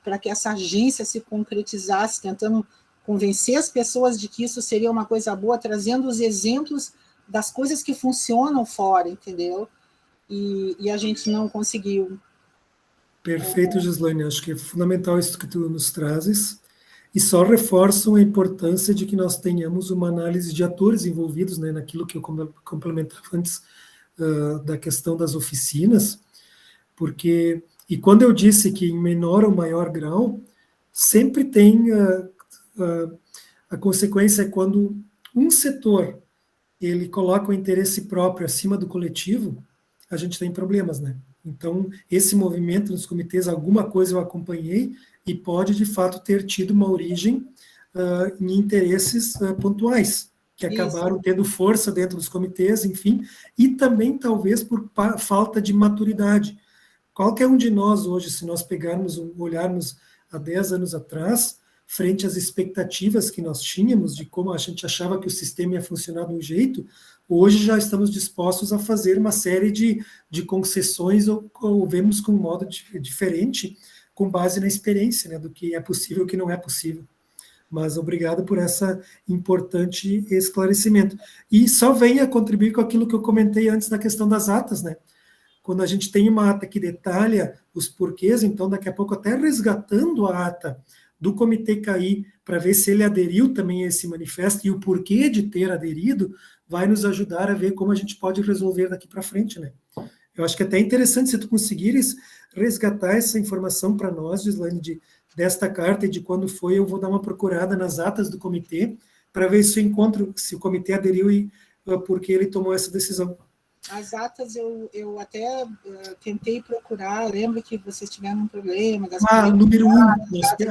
para que essa agência se concretizasse, tentando convencer as pessoas de que isso seria uma coisa boa, trazendo os exemplos das coisas que funcionam fora, entendeu? E a gente não conseguiu. Perfeito, Gislaine. Acho que é fundamental isso que tu nos trazes, e só reforçam a importância de que nós tenhamos uma análise de atores envolvidos, né, naquilo que eu complementava antes da questão das oficinas, porque, e quando eu disse que em menor ou maior grau, sempre tem a consequência é quando um setor ele coloca o interesse próprio acima do coletivo, a gente tem problemas, né? Então, esse movimento nos comitês, alguma coisa eu acompanhei e pode, de fato, ter tido uma origem em interesses pontuais, que acabaram tendo força dentro dos comitês, enfim, e também, talvez, por falta de maturidade. Qualquer um de nós hoje, se nós olharmos há 10 anos atrás, frente às expectativas que nós tínhamos de como a gente achava que o sistema ia funcionar de um jeito, hoje já estamos dispostos a fazer uma série de concessões ou vemos com um modo diferente, com base na experiência, né, do que é possível e o que não é possível. Mas obrigado por essa importante esclarecimento. E só venha contribuir com aquilo que eu comentei antes da questão das atas, né? quando a gente tem uma ata que detalha os porquês, então daqui a pouco até resgatando a ata do Comitê CAI para ver se ele aderiu também a esse manifesto e o porquê de ter aderido, vai nos ajudar a ver como a gente pode resolver daqui para frente, né? Eu acho que é até interessante se tu conseguires resgatar essa informação para nós, Gislaine, desta carta e de quando foi, eu vou dar uma procurada nas atas do comitê para ver se eu encontro, se o comitê aderiu e por que ele tomou essa decisão. As atas eu até tentei procurar, lembro que vocês tiveram um problema. Número 1. Até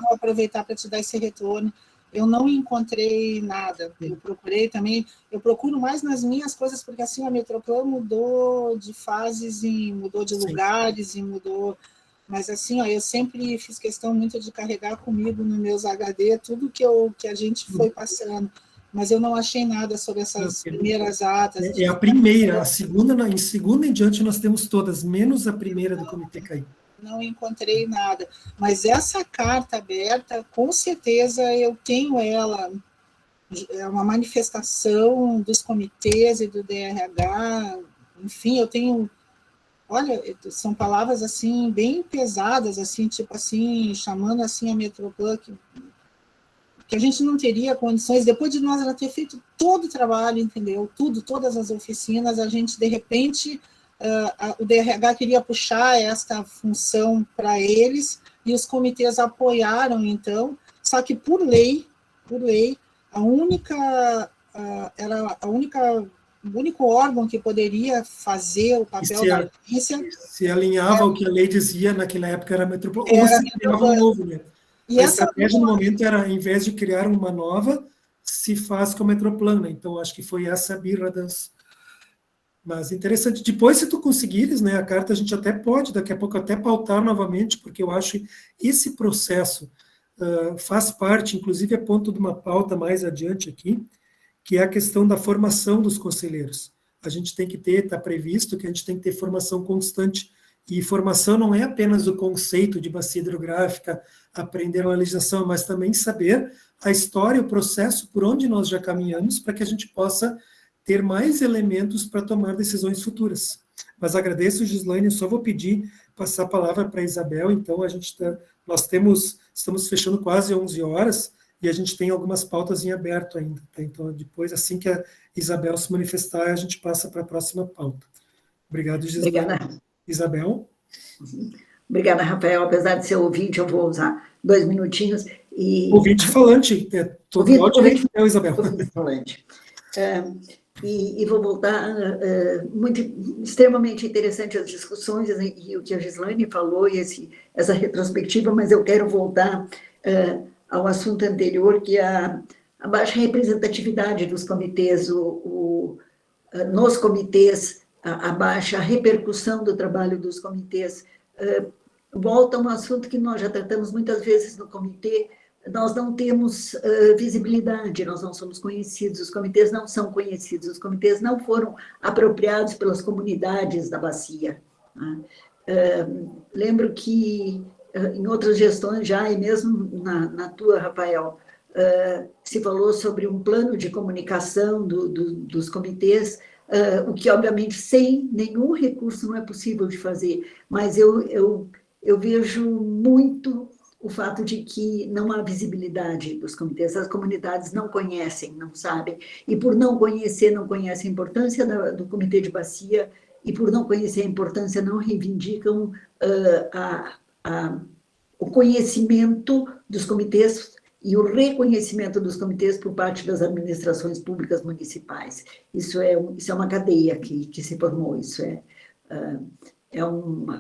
vou aproveitar para te dar esse retorno. Eu não encontrei nada, eu procurei também, eu procuro mais nas minhas coisas, porque assim a Metroplan mudou de fases, mudou de lugares, e mudou, mas assim, ó, eu sempre fiz questão muito de carregar comigo nos meus HD, tudo que a gente foi passando, mas eu não achei nada sobre essas primeiras atas. É a primeira, a segunda, em segunda em diante nós temos todas, menos a primeira do Comitê CAI. Não encontrei nada, mas essa carta aberta, com certeza eu tenho ela, é uma manifestação dos comitês e do DRH, enfim, eu tenho, olha, são palavras assim, bem pesadas, assim, tipo assim, chamando assim a Metroplan, que a gente não teria condições, depois de nós já ter feito todo o trabalho, entendeu? Tudo, todas as oficinas, a gente, de repente, o DRH queria puxar esta função para eles, e os comitês apoiaram, então, só que por lei, o único órgão que poderia fazer o papel da agência... Se alinhava ao que a lei dizia naquela época, era a Metroplan, ou se criava um novo, né? E a estratégia no momento era, em vez de criar uma nova, se faz com a Metroplan, né? Então, acho que foi essa a birra das... Mas interessante. Depois, se tu conseguires, né, a carta a gente até pode, daqui a pouco, até pautar novamente, porque eu acho que esse processo faz parte, inclusive é ponto de uma pauta mais adiante aqui, que é a questão da formação dos conselheiros. A gente tem que ter, está previsto que a gente tem que ter formação constante, e formação não é apenas o conceito de bacia hidrográfica, aprender a legislação, mas também saber a história, o processo, por onde nós já caminhamos, para que a gente possa ter mais elementos para tomar decisões futuras. Mas agradeço, Gislaine, eu só vou pedir, passar a palavra para a Isabel, então estamos fechando quase 11 horas, e a gente tem algumas pautas em aberto ainda, tá? Então depois, assim que a Isabel se manifestar, a gente passa para a próxima pauta. Obrigado, Gislaine. Obrigada. Isabel? Obrigada, Rafael, apesar de ser ouvinte, eu vou usar 2 minutinhos. Ouvinte falante, ouvinte Isabel. Ouvinte falante. E vou voltar, extremamente interessante as discussões e o que a Gislaine falou, e essa retrospectiva, mas eu quero voltar ao assunto anterior, que é a baixa representatividade dos comitês, nos comitês, a baixa repercussão do trabalho dos comitês. Volta a um assunto que nós já tratamos muitas vezes no comitê. Nós não temos visibilidade, nós não somos conhecidos, os comitês não são conhecidos, os comitês não foram apropriados pelas comunidades da bacia. Né? Lembro que em outras gestões já, e mesmo na tua, Rafael, se falou sobre um plano de comunicação dos comitês, o que, obviamente, sem nenhum recurso não é possível de fazer, mas eu vejo muito o fato de que não há visibilidade dos comitês, as comunidades não conhecem, não sabem, e por não conhecer, não conhecem a importância do comitê de bacia, e por não conhecer a importância, não reivindicam o conhecimento dos comitês e o reconhecimento dos comitês por parte das administrações públicas municipais. Isso é uma cadeia que se formou,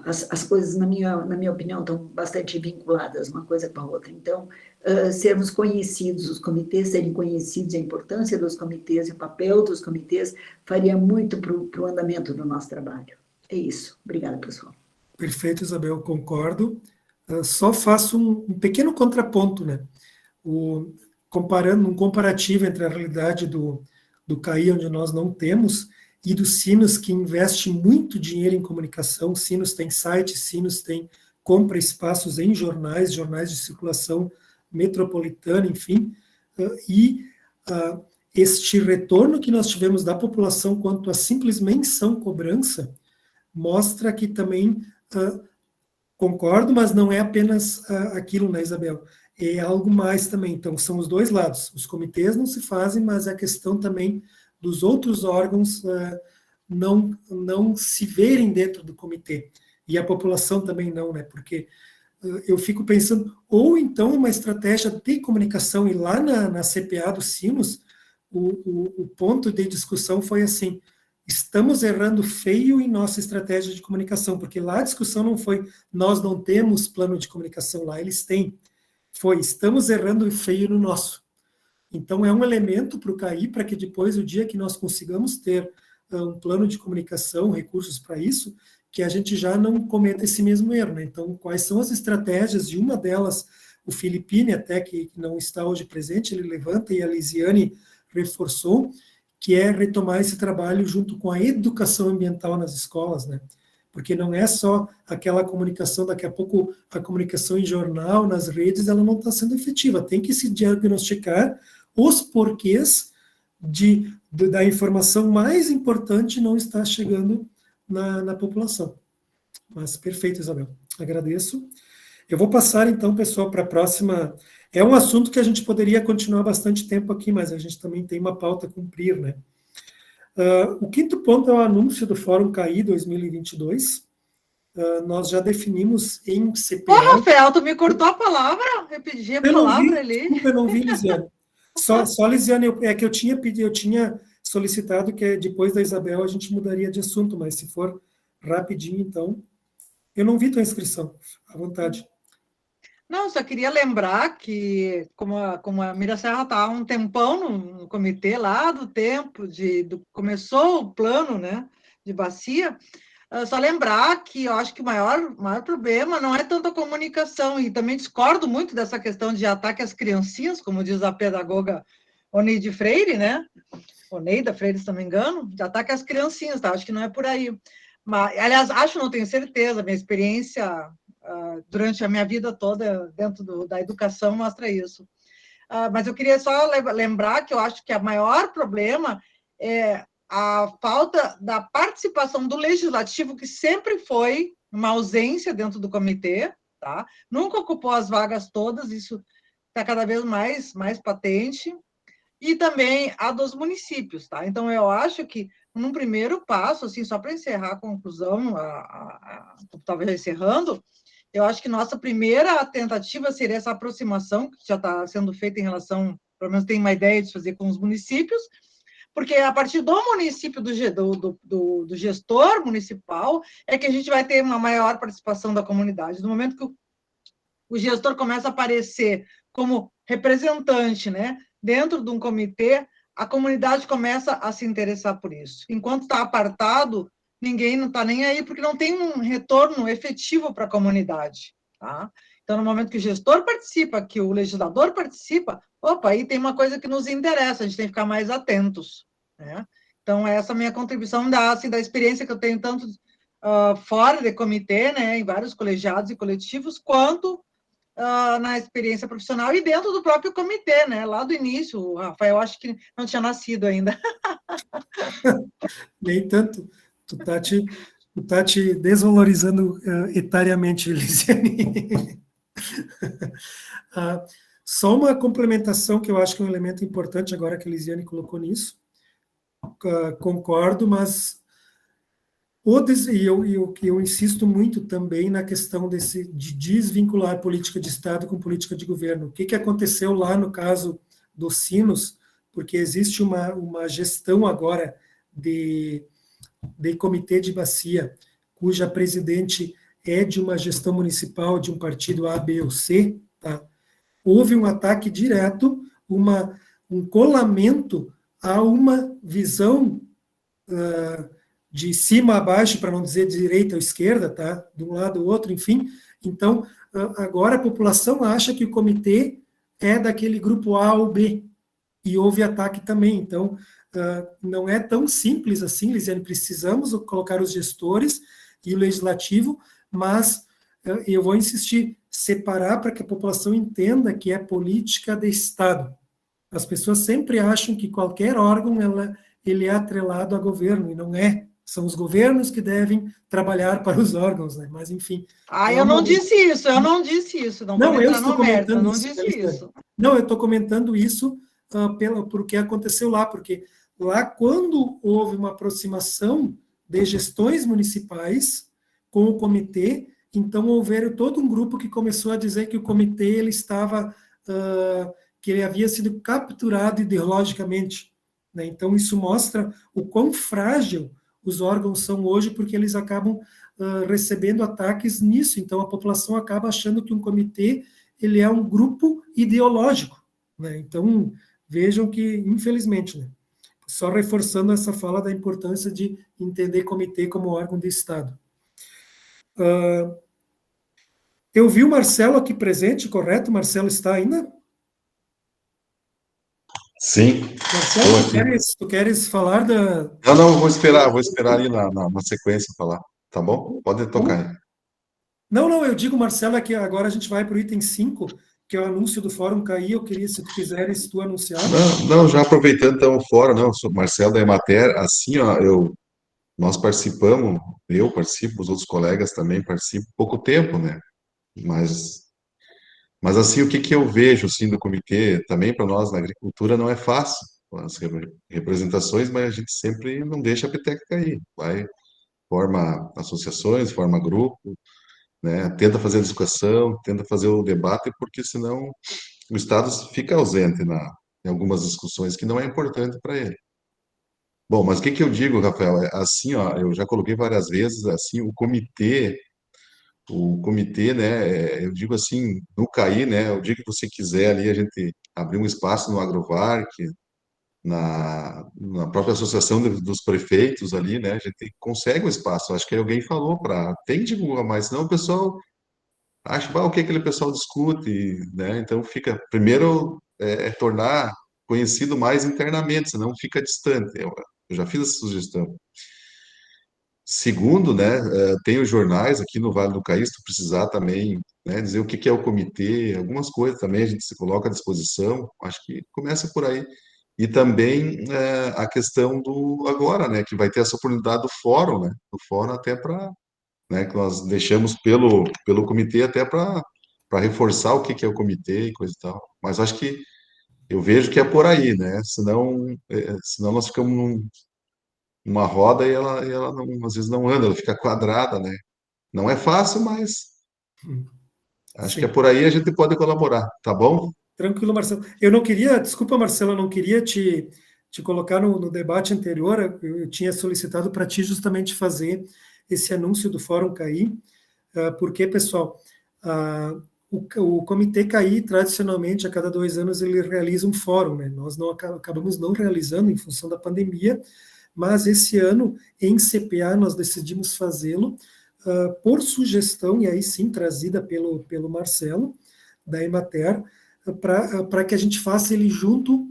as coisas, na minha opinião, estão bastante vinculadas uma coisa com a outra. Então, sermos conhecidos, os comitês serem conhecidos, a importância dos comitês e o papel dos comitês faria muito para o andamento do nosso trabalho. É isso. Obrigada, pessoal. Perfeito, Isabel, concordo. Só faço um pequeno contraponto, né? Comparando um comparativo entre a realidade do CAI, onde nós não temos, e do Sinos, que investe muito dinheiro em comunicação. Sinos tem site, Sinos compra espaços em jornais de circulação metropolitana, enfim, e este retorno que nós tivemos da população quanto à simples menção cobrança, mostra que também concordo, mas não é apenas aquilo, né, Isabel? É algo mais também. Então, são os dois lados. Os comitês não se fazem, mas a questão também dos outros órgãos não se verem dentro do comitê. E a população também não, né? Porque eu fico pensando, ou então uma estratégia de comunicação, e lá na CPA dos Sinos, o ponto de discussão foi assim: estamos errando feio em nossa estratégia de comunicação, porque lá a discussão não foi nós não temos plano de comunicação, lá eles têm. Foi, estamos errando feio no nosso. Então, é um elemento para o CAI, para que depois, o dia que nós consigamos ter um plano de comunicação, recursos para isso, que a gente já não cometa esse mesmo erro, né? Então, quais são as estratégias? E uma delas, o Filipine, até que não está hoje presente, ele levanta, e a Lisiane reforçou, que é retomar esse trabalho junto com a educação ambiental nas escolas, né? Porque não é só aquela comunicação, daqui a pouco a comunicação em jornal, nas redes, ela não está sendo efetiva. Tem que se diagnosticar os porquês da informação mais importante não estar chegando na população. Mas perfeito, Isabel. Agradeço. Eu vou passar, então, pessoal, para a próxima. É um assunto que a gente poderia continuar bastante tempo aqui, mas a gente também tem uma pauta a cumprir, né? O quinto ponto é o anúncio do Fórum CAI 2022. Nós já definimos em CPA... Ô, Rafael, tu me cortou a palavra? Eu pedi a palavra ali. Desculpa, eu não vi, Lisiane. Só Lisiane, é que eu tinha solicitado que depois da Isabel a gente mudaria de assunto, mas se for rapidinho, então... Eu não vi tua inscrição, à vontade. Não, só queria lembrar que, como a Mira Serra está há um tempão no comitê lá do tempo, começou o plano, né, de bacia, só lembrar que eu acho que o maior problema não é tanto a comunicação, e também discordo muito dessa questão de ataque às criancinhas, como diz a pedagoga Oneide Freire, né, Oneida Freire, se não me engano, de ataque às criancinhas, tá? Acho que não é por aí. Mas, aliás, não tenho certeza, minha experiência durante a minha vida toda dentro da educação mostra isso. Mas eu queria só lembrar que eu acho que o maior problema é a falta da participação do legislativo, que sempre foi uma ausência dentro do comitê, tá? Nunca ocupou as vagas todas, isso está cada vez mais patente, e também a dos municípios, tá? Então, eu acho que, num primeiro passo, assim, só para encerrar a conclusão, talvez encerrando, eu acho que nossa primeira tentativa seria essa aproximação, que já está sendo feita em relação, pelo menos tem uma ideia de fazer com os municípios, porque a partir do município, do gestor municipal, é que a gente vai ter uma maior participação da comunidade. No momento que o gestor começa a aparecer como representante, né, dentro de um comitê, a comunidade começa a se interessar por isso. Enquanto está apartado, ninguém não está nem aí, porque não tem um retorno efetivo para a comunidade. Tá? Então, no momento que o gestor participa, que o legislador participa, opa, aí tem uma coisa que nos interessa, a gente tem que ficar mais atentos. Né? Então, essa é a minha contribuição da experiência que eu tenho tanto fora de comitê, né, em vários colegiados e coletivos, quanto na experiência profissional e dentro do próprio comitê, né? Lá do início, o Rafael, acho que não tinha nascido ainda. Nem tanto. Tu tá te desvalorizando etariamente, Lisiane. Só uma complementação que eu acho que é um elemento importante agora que a Lisiane colocou nisso. Concordo, mas eu insisto muito também na questão de desvincular política de Estado com política de governo. O que aconteceu lá no caso dos Sinos, porque existe uma gestão agora de comitê de bacia, cuja presidente é de uma gestão municipal de um partido A, B ou C, tá? Houve um ataque direto, um colamento a uma visão de cima a baixo, para não dizer de direita ou esquerda, tá? De um lado ou outro, enfim. Então, agora a população acha que o comitê é daquele grupo A ou B, e houve ataque também. Então, não é tão simples assim, Lisiane, precisamos colocar os gestores e o legislativo, mas eu vou insistir, separar para que a população entenda que é política de Estado. As pessoas sempre acham que qualquer órgão ele é atrelado a governo, e não é. São os governos que devem trabalhar para os órgãos, né? Mas, enfim. Eu não disse isso, não vou entrar no mérito, eu não disse isso. Não, eu estou comentando isso por que aconteceu lá, porque lá, quando houve uma aproximação de gestões municipais com o comitê, então houveram todo um grupo que começou a dizer que o comitê ele estava, que ele havia sido capturado ideologicamente, né? Então isso mostra o quão frágil os órgãos são hoje, porque eles acabam recebendo ataques nisso. Então a população acaba achando que um comitê ele é um grupo ideológico, né? Então vejam que, infelizmente, né? Só reforçando essa fala da importância de entender comitê como órgão de Estado. Eu vi o Marcelo aqui presente, correto? Marcelo está ainda? Sim. Marcelo, tu queres falar da... Não, vou esperar ali na sequência falar, tá bom? Pode tocar aí. Não, eu digo, Marcelo, é que agora a gente vai para o item 5, que é o anúncio do Fórum CAI. Eu queria, se tu quiseres, tu anunciar. Não, já aproveitando então o fórum, eu sou Marcelo da Emater, assim, ó, nós participamos, eu participo, os outros colegas também participam, pouco tempo, né? Mas assim, o que eu vejo, assim, do comitê, também para nós na agricultura não é fácil, as representações, mas a gente sempre não deixa a peteca cair, forma associações, forma grupo, né? Tenta fazer a discussão, tenta fazer o debate, porque senão o Estado fica ausente em algumas discussões que não é importante para ele. Bom, mas o que eu digo, Rafael? É assim, ó, eu já coloquei várias vezes, assim, o comitê, né, eu digo assim, no CAI, né, o dia que você quiser ali, a gente abrir um espaço no Agrovarc, na própria associação dos prefeitos ali, né, a gente consegue um espaço. Acho que alguém falou tem que divulgar mais, senão o pessoal acha, o que aquele pessoal discute, né, então primeiro, tornar conhecido mais internamente, senão fica distante. Eu já fiz essa sugestão. Segundo, né, tem os jornais aqui no Vale do Caí, se tu precisar também, né, dizer o que é o comitê, algumas coisas também a gente se coloca à disposição, acho que começa por aí. E também a questão do agora, né, que vai ter essa oportunidade do fórum até para, né, que nós deixamos pelo comitê até para reforçar o que é o comitê e coisa e tal. Mas acho que eu vejo que é por aí, né, senão nós ficamos numa roda e ela não, às vezes não anda, ela fica quadrada, né? Não é fácil, mas acho que é por aí a gente pode colaborar, tá bom? Tranquilo, Marcelo. Eu não queria, desculpa, Marcelo, eu não queria te colocar no debate anterior, eu tinha solicitado para ti justamente fazer esse anúncio do Fórum CAI, porque, pessoal, o Comitê CAI, tradicionalmente, a cada 2 anos, ele realiza um fórum, né? Nós não acabamos não realizando em função da pandemia, mas esse ano, em CPA, nós decidimos fazê-lo por sugestão, e aí sim, trazida pelo Marcelo, da Emater, para que a gente faça ele junto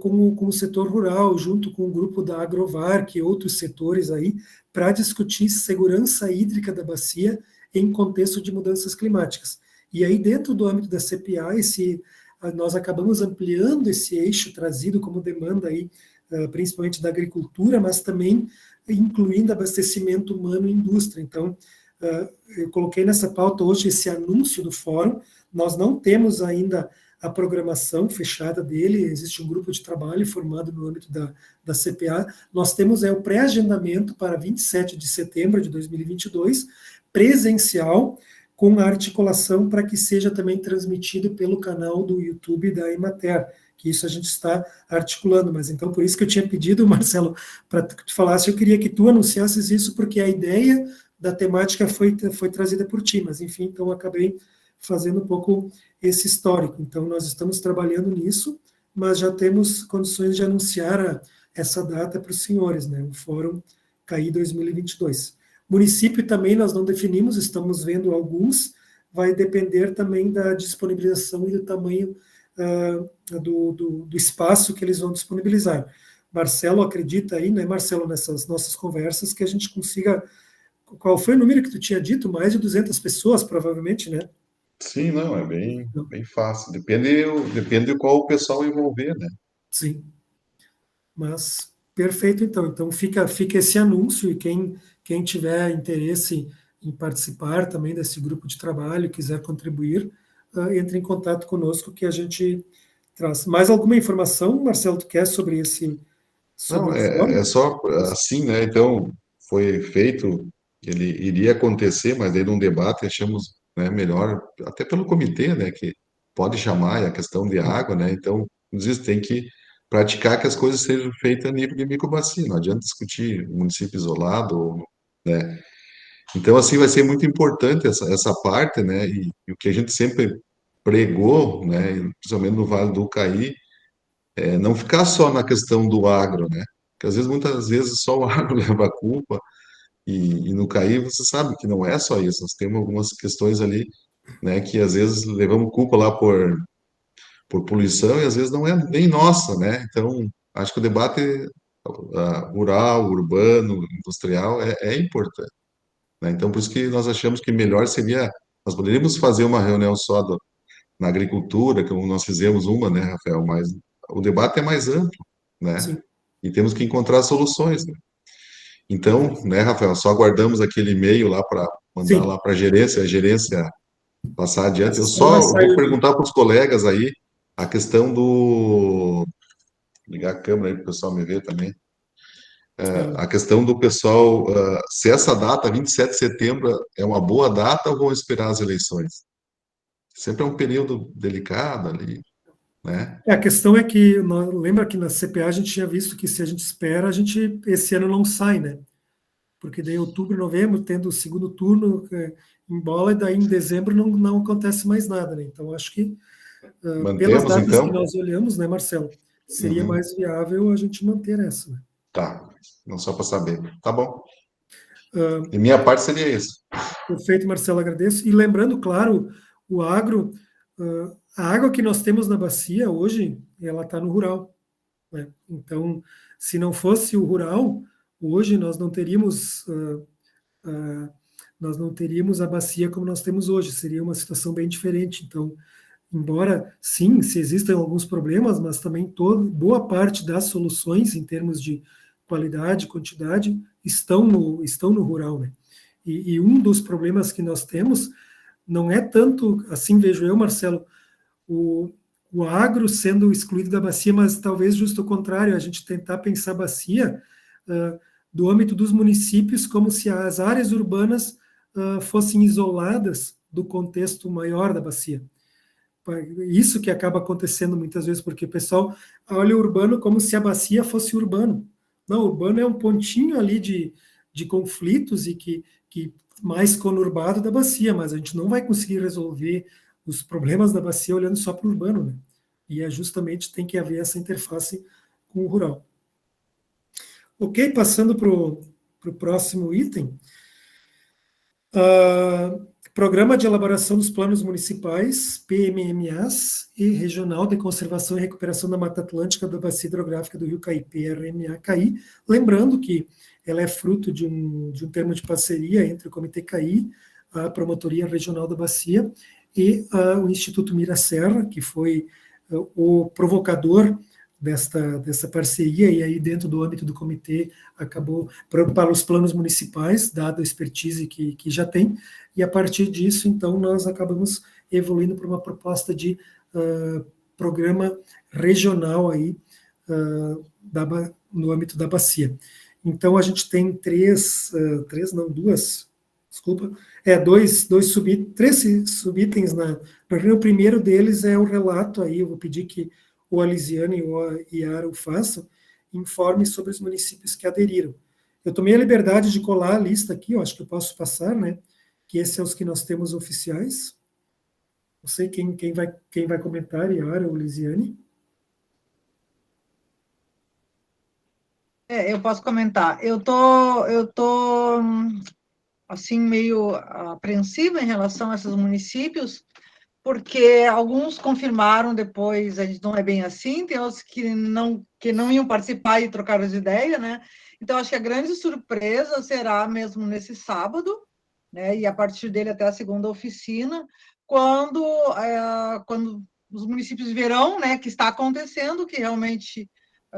com o setor rural, junto com o grupo da Agrovarc e outros setores aí, para discutir segurança hídrica da bacia em contexto de mudanças climáticas. E aí, dentro do âmbito da CPA, nós acabamos ampliando esse eixo trazido como demanda aí, principalmente da agricultura, mas também incluindo abastecimento humano e indústria. Então, eu coloquei nessa pauta hoje esse anúncio do fórum. Nós não temos ainda a programação fechada dele, existe um grupo de trabalho formado no âmbito da CPA. Nós temos o pré-agendamento para 27 de setembro de 2022, presencial, com a articulação para que seja também transmitido pelo canal do YouTube da Emater, que isso a gente está articulando, mas então por isso que eu tinha pedido, Marcelo, para que tu falasse, eu queria que tu anunciasses isso, porque a ideia da temática foi trazida por ti, mas enfim, então eu acabei fazendo um pouco esse histórico. Então nós estamos trabalhando nisso, mas já temos condições de anunciar essa data para os senhores, né, o Fórum CAI 2022. Município também nós não definimos, estamos vendo alguns, vai depender também da disponibilização e do tamanho do espaço que eles vão disponibilizar. Marcelo acredita aí, né, Marcelo, nessas nossas conversas, que a gente consiga... Qual foi o número que tu tinha dito? Mais de 200 pessoas, provavelmente, né? Sim, não, é bem fácil. Depende de qual o pessoal envolver, né? Sim. Mas Perfeito, então. Então fica esse anúncio, e quem tiver interesse em participar também desse grupo de trabalho, quiser contribuir, entre em contato conosco que a gente traz. Mais alguma informação, Marcelo, tu quer sobre Não, o fórum? é só assim, né? Então, foi feito, ele iria acontecer, mas aí num debate achamos, né, melhor, até pelo comitê, né, que pode chamar, e a questão de água, né? Então, nos diz, tem que praticar que as coisas sejam feitas a nível de microbacia, não adianta discutir município isolado, né? Então, assim, vai ser muito importante essa parte, né? E o que a gente sempre pregou, né, principalmente no Vale do Ucaí, não ficar só na questão do agro, né? Porque às vezes, muitas vezes, só o agro leva a culpa, e no CAI você sabe que não é só isso, nós temos algumas questões ali, né, que às vezes levamos culpa lá por poluição e às vezes não é nem nossa, né? Então, acho que o debate rural, urbano, industrial é importante, né? Então, por isso que nós achamos que melhor seria, nós poderíamos fazer uma reunião só na agricultura, como nós fizemos uma, né, Rafael? Mas o debate é mais amplo, né? Sim, E temos que encontrar soluções, né? Então, perfeito. né, Rafael, só aguardamos aquele e-mail lá para mandar lá Sim, para a gerência passar adiante. Eu só vai só sair vou o e-mail. perguntar para os colegas aí a questão do. Ligar a câmera aí para o pessoal me ver também. Ah, A questão do pessoal, se essa data, 27 de setembro, é uma boa data ou vão esperar as eleições? Sempre é um período delicado ali, né? a questão é que, lembra que na CPA a gente tinha visto que se a gente espera, esse ano não sai, né? Porque daí outubro, novembro, tendo o segundo turno em bola, e daí em dezembro não acontece mais nada, né? Então, acho que, pelas Mantemos, datas que então? nós olhamos, né, Marcelo, seria Uhum. mais viável a gente manter essa, né? Tá, não só para saber. Tá bom. Ah, E minha parte seria isso. Perfeito, Marcelo, agradeço. E lembrando, claro, o agro, a água que nós temos na bacia hoje, ela está no rural, né? Então, se não fosse o rural, hoje nós não teríamos a bacia como nós temos hoje, seria uma situação bem diferente. Então, embora, sim, se existem alguns problemas, mas também boa parte das soluções, em termos de qualidade, quantidade, estão no rural, né? E um dos problemas que nós temos não é tanto, assim vejo eu, Marcelo, o, o agro sendo excluído da bacia, mas talvez justo o contrário, a gente tentar pensar a bacia do âmbito dos municípios como se as áreas urbanas fossem isoladas do contexto maior da bacia. Isso que acaba acontecendo muitas vezes, porque o pessoal olha o urbano como se a bacia fosse urbano. Não, o urbano é um pontinho ali de conflitos e que mais conurbado da bacia, mas a gente não vai conseguir resolver os problemas da bacia olhando só para o urbano, né? E é justamente tem que haver essa interface com o rural. Ok, passando para o próximo item. Programa de Elaboração dos Planos Municipais, PMMAs, e Regional de Conservação e Recuperação da Mata Atlântica da Bacia Hidrográfica do Rio Caí, PRMA-CAI. Lembrando que ela é fruto de um termo de parceria entre o Comitê CAI, a Promotoria Regional da Bacia e o Instituto Miraserra, que foi o provocador dessa parceria, e aí dentro do âmbito do comitê acabou para os planos municipais, dada a expertise que já tem, e a partir disso, então, nós acabamos evoluindo para uma proposta de programa regional aí, no âmbito da bacia. Então, a gente tem três subitens. O primeiro deles é o relato, aí eu vou pedir que o Alisiane e o Iara o façam, informe sobre os municípios que aderiram. Eu tomei a liberdade de colar a lista aqui, eu acho que eu posso passar, né? Que esses são os que nós temos oficiais. Não sei quem vai comentar, Iara ou Lisiane. Eu posso comentar. Eu tô assim meio apreensiva em relação a esses municípios, porque alguns confirmaram depois, a gente não é bem assim, tem outros que não iam participar e trocaram as ideias, né? Então, acho que a grande surpresa será mesmo nesse sábado, né? E a partir dele até a segunda oficina, quando os municípios verão, né, que está acontecendo, que realmente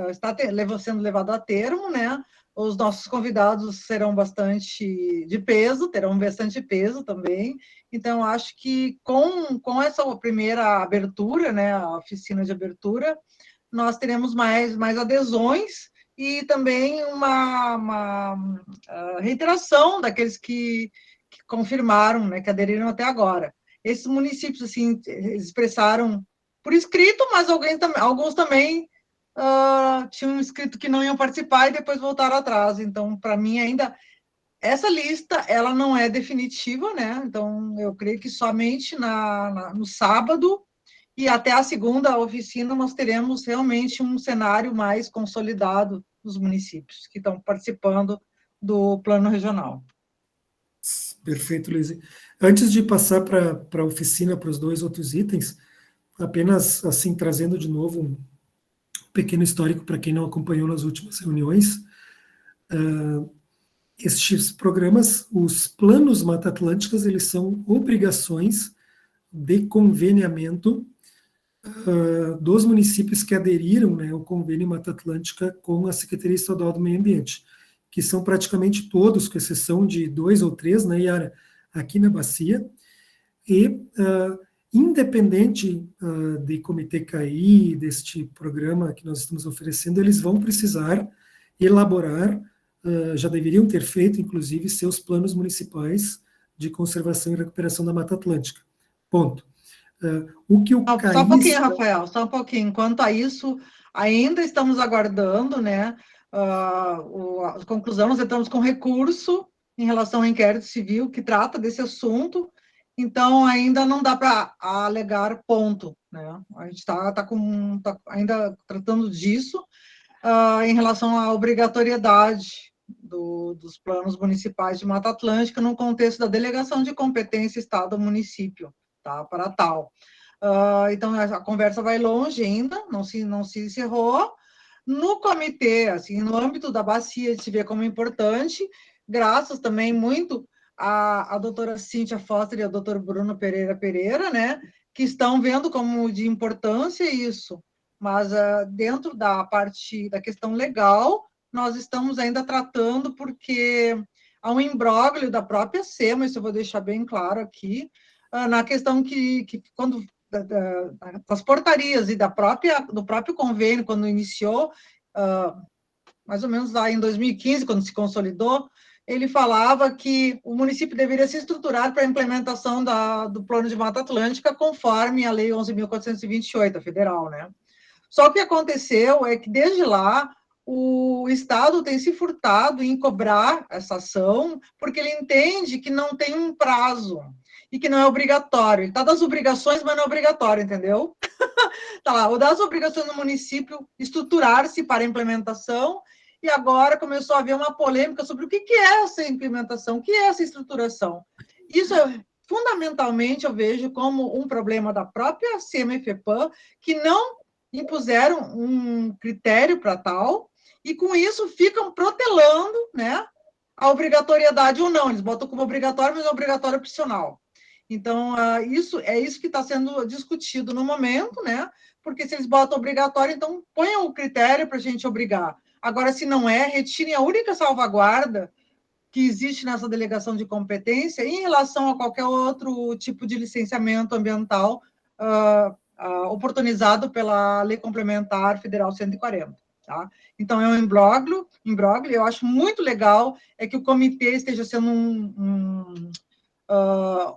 está sendo levado a termo, né? Os nossos convidados serão bastante de peso, terão bastante peso também. Então, acho que com essa primeira abertura, né, a oficina de abertura, nós teremos mais adesões e também uma reiteração daqueles que confirmaram, né, que aderiram até agora. Esses municípios, assim, expressaram por escrito, mas alguns também tinham escrito que não iam participar e depois voltaram atrás. Então, para mim, ainda essa lista ela não é definitiva, né? Então, eu creio que somente no sábado e até a segunda oficina nós teremos realmente um cenário mais consolidado dos municípios que estão participando do plano regional. Perfeito, Luiz. Antes de passar para a oficina, para os 2 outros itens, apenas assim trazendo de novo um pequeno histórico para quem não acompanhou nas últimas reuniões. Estes programas, os planos Mata Atlânticas, eles são obrigações de conveniamento dos municípios que aderiram, né, ao convênio Mata Atlântica com a Secretaria Estadual do Meio Ambiente, que são praticamente todos, com exceção de 2 ou 3, né, Yara, aqui na Bacia, e independente de Comitê CAI, deste programa que nós estamos oferecendo, eles vão precisar elaborar, já deveriam ter feito, inclusive, seus planos municipais de conservação e recuperação da Mata Atlântica. Ponto. O que o CAI... Só um pouquinho, Rafael, só um pouquinho. Quanto a isso, ainda estamos aguardando, né, a conclusão. Nós entramos com recurso em relação ao inquérito civil que trata desse assunto, então ainda não dá para alegar ponto, né? A gente está ainda tratando disso em relação à obrigatoriedade dos planos municipais de Mata Atlântica no contexto da delegação de competência Estado-município, tá? Para tal. Então, a conversa vai longe ainda, não se encerrou. No comitê, assim, no âmbito da bacia, se vê como importante, graças também muito à doutora Cíntia Foster e ao doutor Bruno Pereira, né, que estão vendo como de importância isso, mas dentro da parte da questão legal, nós estamos ainda tratando porque há um imbróglio da própria SEMA, isso eu vou deixar bem claro aqui, na questão que quando das portarias e do próprio convênio, quando iniciou, mais ou menos lá em 2015, quando se consolidou, ele falava que o município deveria se estruturar para a implementação do Plano de Mata Atlântica, conforme a Lei 11.428, a federal, né? Só que o que aconteceu é que, desde lá, o Estado tem se furtado em cobrar essa ação, porque ele entende que não tem um prazo e que não é obrigatório. Ele está das obrigações, mas não é obrigatório, entendeu? Está lá, o das obrigações do município estruturar-se para a implementação, e agora começou a haver uma polêmica sobre o que é essa implementação, o que é essa estruturação. Isso, fundamentalmente, eu vejo como um problema da própria CMFEPAM, que não impuseram um critério para tal, e com isso ficam protelando, né, a obrigatoriedade ou não. Eles botam como obrigatório, mas é obrigatório opcional. Então, isso que está sendo discutido no momento, né? Porque se eles botam obrigatório, então ponham o critério para a gente obrigar. Agora, se não é, retirem a única salvaguarda que existe nessa delegação de competência em relação a qualquer outro tipo de licenciamento ambiental oportunizado pela Lei Complementar Federal 140. Tá? Então, é um imbróglio, eu acho muito legal é que o comitê esteja sendo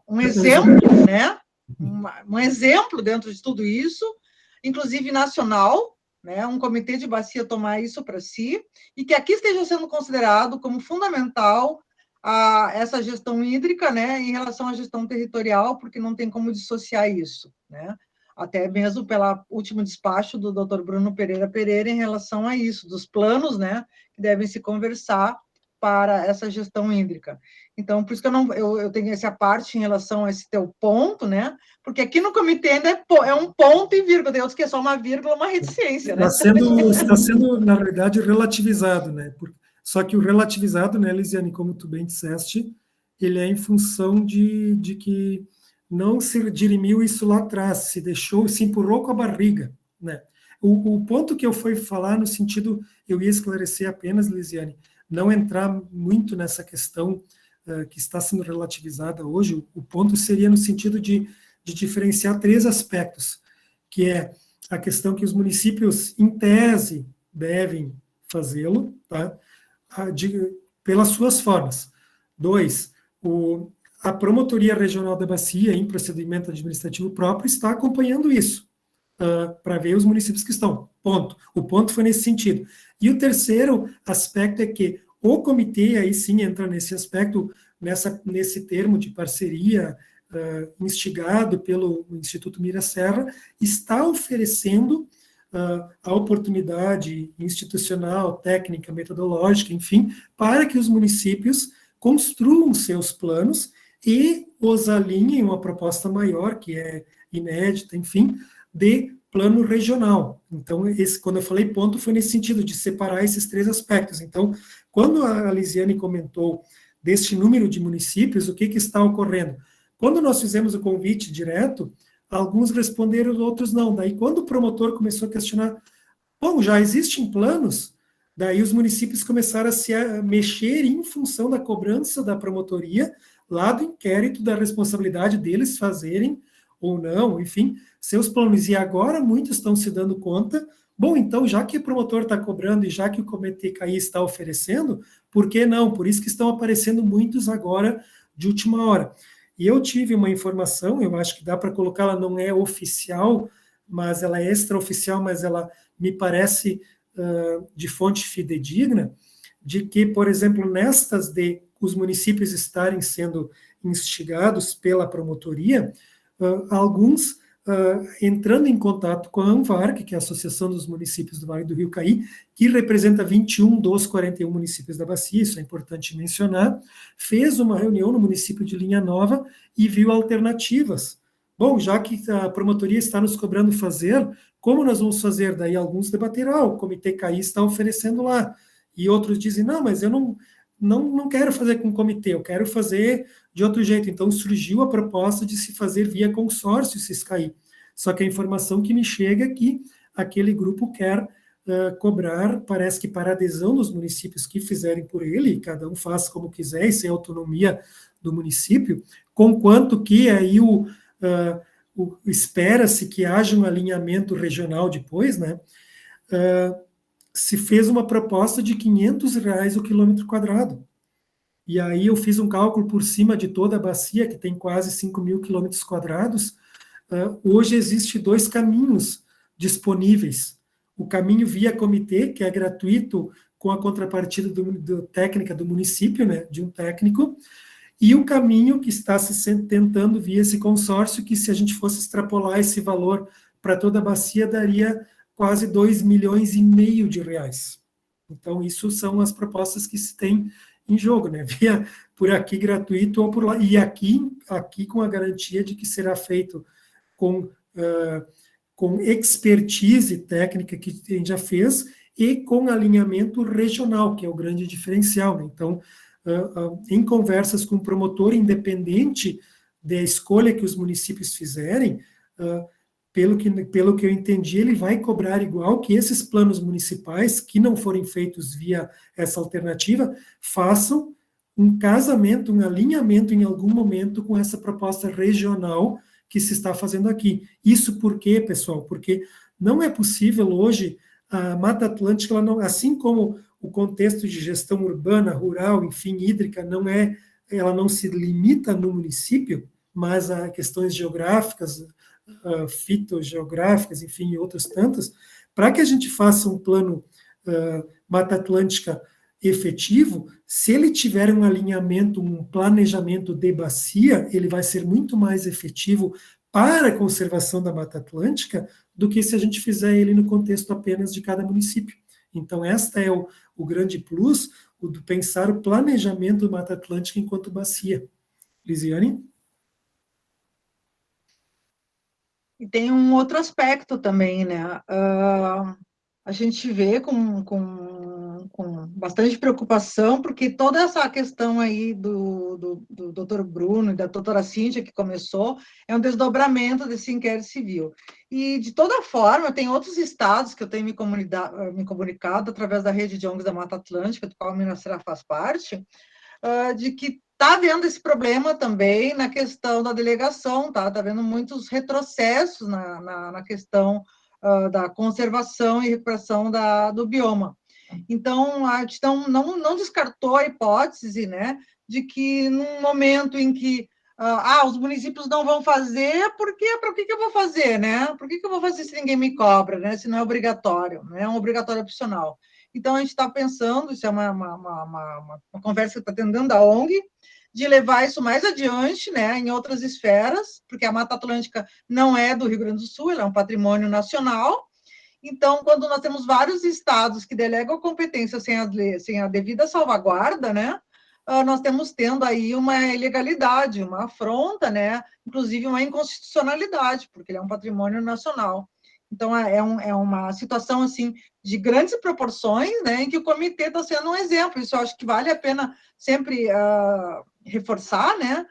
um exemplo, né? Um exemplo dentro de tudo isso, inclusive nacional, né? Um comitê de bacia tomar isso para si, e que aqui esteja sendo considerado como fundamental essa gestão hídrica, né? Em relação à gestão territorial, porque não tem como dissociar isso, né? Até mesmo pelo último despacho do Dr. Bruno Pereira em relação a isso, dos planos, né? Que devem se conversar para essa gestão hídrica. Então, por isso que eu tenho essa parte em relação a esse teu ponto, né? Porque aqui no comitê ainda é um ponto e vírgula, tem outros que é só uma vírgula, uma reticência, né? Está sendo, na verdade, relativizado, né? Só que o relativizado, né, Lisiane, como tu bem disseste, ele é em função de que não se dirimiu isso lá atrás, se empurrou com a barriga, né? O ponto que eu fui falar no sentido, eu ia esclarecer apenas, Lisiane, não entrar muito nessa questão que está sendo relativizada hoje, o ponto seria no sentido de diferenciar 3 aspectos, que é a questão que os municípios, em tese, devem fazê-lo, tá? Pelas suas formas. 2, a Promotoria Regional da Bacia, em procedimento administrativo próprio, está acompanhando isso, para ver os municípios que estão. Ponto. O ponto foi nesse sentido. E o terceiro aspecto é que o comitê, aí sim entra nesse aspecto, nesse termo de parceria, instigado pelo Instituto Mira Serra, está oferecendo a oportunidade institucional, técnica, metodológica, enfim, para que os municípios construam seus planos e os alinhem uma proposta maior, que é inédita, enfim, de plano regional. Então, quando eu falei ponto, foi nesse sentido, de separar esses 3 aspectos. Então, quando a Lisiane comentou deste número de municípios, o que está ocorrendo? Quando nós fizemos o convite direto, alguns responderam, outros não. Daí, quando o promotor começou a questionar, bom, já existem planos? Daí os municípios começaram a mexer em função da cobrança da promotoria, lá do inquérito, da responsabilidade deles fazerem ou não, enfim, seus planos. E agora muitos estão se dando conta, bom, então, já que o promotor está cobrando e já que o Comitê CAI está oferecendo, por que não? Por isso que estão aparecendo muitos agora de última hora. E eu tive uma informação, eu acho que dá para colocá-la, não é oficial, mas ela é extraoficial, mas ela me parece de fonte fidedigna, de que, por exemplo, nestas de os municípios estarem sendo instigados pela promotoria, alguns entrando em contato com a ANVARC, que é a Associação dos Municípios do Vale do Rio Caí, que representa 21 dos 41 municípios da bacia, isso é importante mencionar, fez uma reunião no município de Linha Nova e viu alternativas. Bom, já que a promotoria está nos cobrando fazer, como nós vamos fazer? Daí alguns debateram, o Comitê CAI está oferecendo lá, e outros dizem, não, mas eu não quero fazer com o comitê, eu quero fazer de outro jeito. Então surgiu a proposta de se fazer via consórcio Siscaí. Só que a informação que me chega é que aquele grupo quer cobrar, parece que para adesão dos municípios que fizerem por ele, cada um faz como quiser e sem autonomia do município, conquanto que aí espera-se que haja um alinhamento regional depois, né? Se fez uma proposta de R$500 o quilômetro quadrado. E aí eu fiz um cálculo por cima de toda a bacia, que tem quase 5.000 quilômetros quadrados. Hoje existe 2 caminhos disponíveis. O caminho via comitê, que é gratuito, com a contrapartida técnica do município, né, de um técnico, e o caminho que está se tentando via esse consórcio, que se a gente fosse extrapolar esse valor para toda a bacia, daria quase R$2,5 milhões. Então, isso são as propostas que se tem em jogo, né? Via por aqui gratuito ou por lá. E aqui com a garantia de que será feito com expertise técnica que a gente já fez e com alinhamento regional, que é o grande diferencial, né? Então, em conversas com o promotor, independente da escolha que os municípios fizerem, pelo que eu entendi, ele vai cobrar igual que esses planos municipais, que não forem feitos via essa alternativa, façam um casamento, um alinhamento em algum momento com essa proposta regional que se está fazendo aqui. Isso por quê, pessoal? Porque não é possível hoje, a Mata Atlântica, ela não, assim como o contexto de gestão urbana, rural, enfim, hídrica, ela não se limita no município, mas a questões geográficas, fitogeográficas, enfim, e outras tantas, para que a gente faça um plano Mata Atlântica efetivo, se ele tiver um alinhamento, um planejamento de bacia, ele vai ser muito mais efetivo para a conservação da Mata Atlântica do que se a gente fizer ele no contexto apenas de cada município. Então, esta é o grande plus, o de pensar o planejamento da Mata Atlântica enquanto bacia. Lisiane? E tem um outro aspecto também, né? A gente vê com com bastante preocupação, porque toda essa questão aí do doutor Bruno e da doutora Cíntia, que começou, é um desdobramento desse inquérito civil. E, de toda forma, tem outros estados que eu tenho me comunicado através da rede de ONGs da Mata Atlântica, do qual a Minas Serra faz parte, de que está havendo esse problema também na questão da delegação, tá havendo muitos retrocessos na questão da conservação e recuperação do bioma. Então, a gente não descartou a hipótese, né, de que num momento em que os municípios não vão fazer, porque para que eu vou fazer, né? Por que eu vou fazer se ninguém me cobra, né? Se não é obrigatório, né? É um obrigatório opcional. Então, a gente está pensando, isso é uma conversa que está tendo dentro da ONG, de levar isso mais adiante, né, em outras esferas, porque a Mata Atlântica não é do Rio Grande do Sul, ela é um patrimônio nacional. Então, quando nós temos vários estados que delegam a competência sem a devida salvaguarda, né, nós temos tendo aí uma ilegalidade, uma afronta, né, inclusive uma inconstitucionalidade, porque ele é um patrimônio nacional. Então, é uma situação, assim, de grandes proporções, né, em que o comitê está sendo um exemplo. Isso eu acho que vale a pena sempre reforçar, né,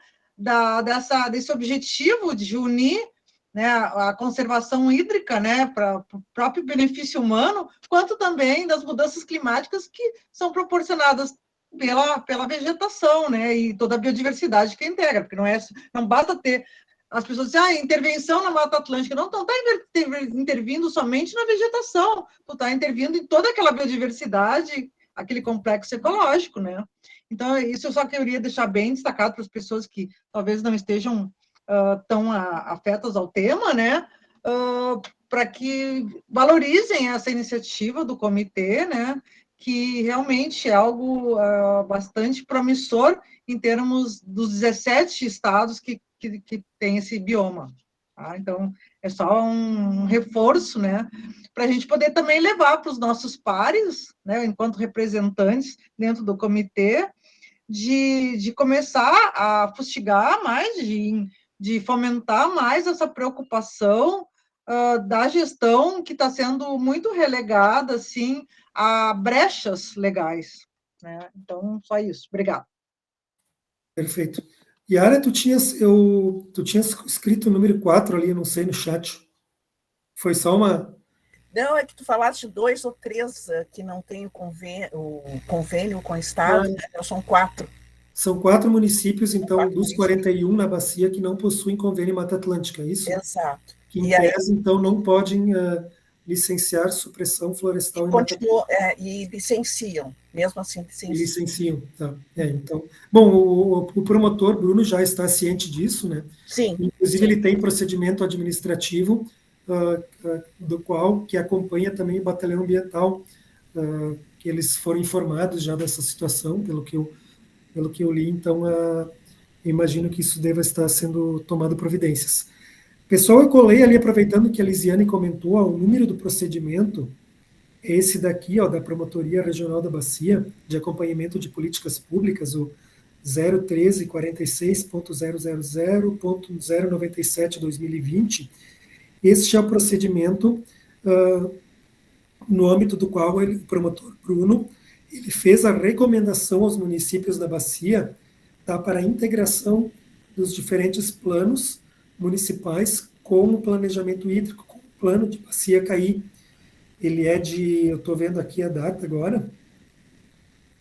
desse objetivo de unir, né, a conservação hídrica, né, para o próprio benefício humano, quanto também das mudanças climáticas que são proporcionadas pela vegetação, né, e toda a biodiversidade que integra, porque não basta ter as pessoas dizem, intervenção na Mata Atlântica, não está intervindo somente na vegetação, tu está intervindo em toda aquela biodiversidade, aquele complexo ecológico, né? Então, isso eu só queria deixar bem destacado para as pessoas que talvez não estejam tão afetas ao tema, né? Para que valorizem essa iniciativa do comitê, né? Que realmente é algo bastante promissor em termos dos 17 estados que tem esse bioma. Tá? Então, é só um reforço, né, para a gente poder também levar para os nossos pares, né, enquanto representantes dentro do comitê, de começar a fustigar mais, de fomentar mais essa preocupação da gestão que está sendo muito relegada, assim, a brechas legais. Né? Então, só isso. Obrigada. Perfeito. Yara, tu tinhas escrito o número 4 ali, não sei, no chat. Foi só uma... Não, é que tu falaste 2 ou 3 que não tem o convênio com o Estado, né? Então, são 4. São 4 municípios, então, dos 41 na bacia que não possuem convênio Mata Atlântica, é isso? Exato. Que, em tese, então, não podem licenciar supressão florestal. E licenciam, mesmo assim licenciam. Licenciam, tá. Então, bom, o promotor Bruno já está ciente disso, né? Sim. Inclusive, sim. ele tem procedimento administrativo do qual que acompanha também o batalhão ambiental, que eles foram informados já dessa situação, pelo que eu li, então imagino que isso deva estar sendo tomado providências. Pessoal, eu colei ali, aproveitando que a Lisiane comentou, o número do procedimento é esse daqui, da Promotoria Regional da Bacia, de Acompanhamento de Políticas Públicas, o 01346.000.097/2020. Este é o procedimento no âmbito do qual o promotor Bruno ele fez a recomendação aos municípios da bacia para a integração dos diferentes planos municipais com o planejamento hídrico, com o plano de bacia CAI. Ele eu estou vendo aqui a data agora,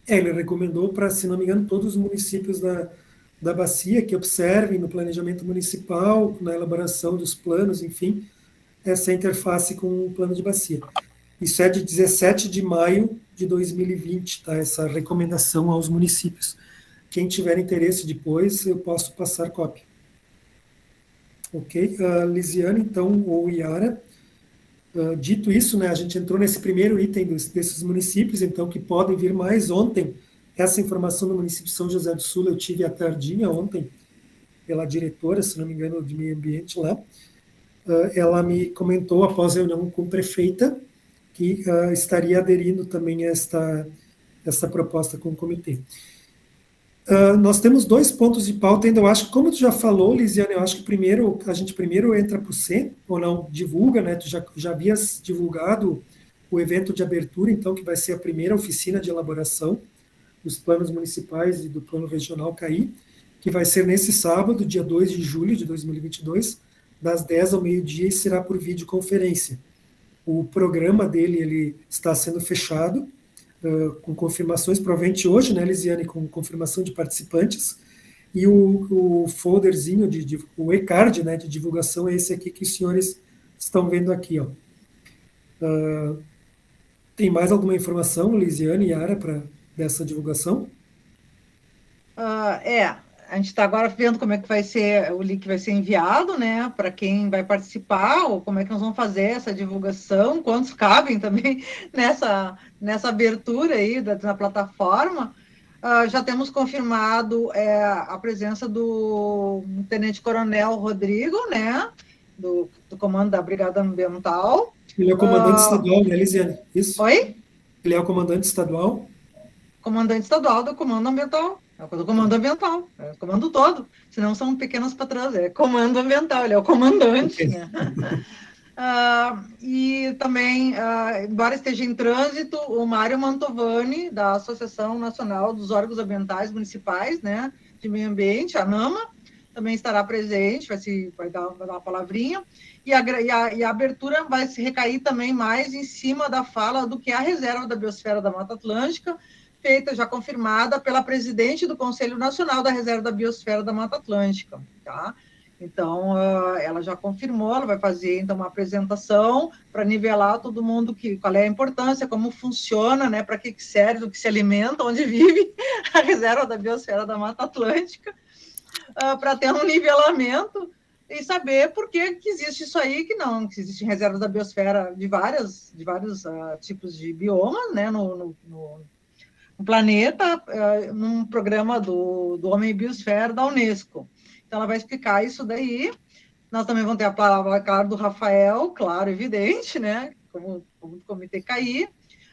ele recomendou para, se não me engano, todos os municípios da bacia que observem no planejamento municipal, na elaboração dos planos, enfim, essa interface com o plano de bacia. Isso é de 17 de maio de 2020, tá? Essa recomendação aos municípios. Quem tiver interesse depois, eu posso passar cópia. Ok? Lisiane, então, ou Yara, dito isso, né, a gente entrou nesse primeiro item desses municípios, então, que podem vir mais. Ontem, essa informação do município de São José do Sul, eu tive à tardinha ontem, pela diretora, se não me engano, de meio ambiente lá. Ela me comentou, após a reunião com a prefeita, que estaria aderindo também a essa proposta com o comitê. Nós temos 2 pontos de pauta ainda, eu acho que, como tu já falou, Lisiane, eu acho que a gente primeiro entra para o C, ou não, divulga, né, tu já havias divulgado o evento de abertura, então, que vai ser a primeira oficina de elaboração dos planos municipais e do plano regional CAI, que vai ser nesse sábado, dia 2 de julho de 2022, das 10 ao meio-dia, e será por videoconferência. O programa dele ele está sendo fechado, com confirmações, provavelmente hoje, né, Lisiane, com confirmação de participantes, e o folderzinho, o e-card, né, de divulgação é esse aqui que os senhores estão vendo aqui. Ó. Tem mais alguma informação, Lisiane e Yara, dessa divulgação? A gente está agora vendo como é que vai ser, o link vai ser enviado, né, para quem vai participar, ou como é que nós vamos fazer essa divulgação, quantos cabem também nessa abertura aí na plataforma. Já temos confirmado a presença do Tenente-Coronel Rodrigo, né, do comando da Brigada Ambiental. Ele é o comandante estadual, né, Lisiane? Isso? Oi? Ele é o comandante estadual? Comandante estadual do Comando Ambiental. É do Comando Ambiental, é o comando todo, senão são pequenas patrões, é Comando Ambiental, ele é o comandante. Né? E também, embora esteja em trânsito, o Mário Mantovani, da Associação Nacional dos Órgãos Ambientais Municipais, né, de Meio Ambiente, a ANAMA, também estará presente, vai dar uma palavrinha, e a abertura vai se recair também mais em cima da fala do que é a reserva da Biosfera da Mata Atlântica, feita, já confirmada pela presidente do Conselho Nacional da Reserva da Biosfera da Mata Atlântica, tá? Então, ela já confirmou, ela vai fazer, então, uma apresentação para nivelar todo mundo qual é a importância, como funciona, né, para que serve, do que se alimenta, onde vive a Reserva da Biosfera da Mata Atlântica, para ter um nivelamento e saber por que existe isso aí, que existem reservas da biosfera de vários tipos de biomas, né, no planeta, num programa do Homem Biosfera da Unesco. Então, ela vai explicar isso daí. Nós também vamos ter a palavra, claro, do Rafael, claro, evidente, né, como do Comitê CAI.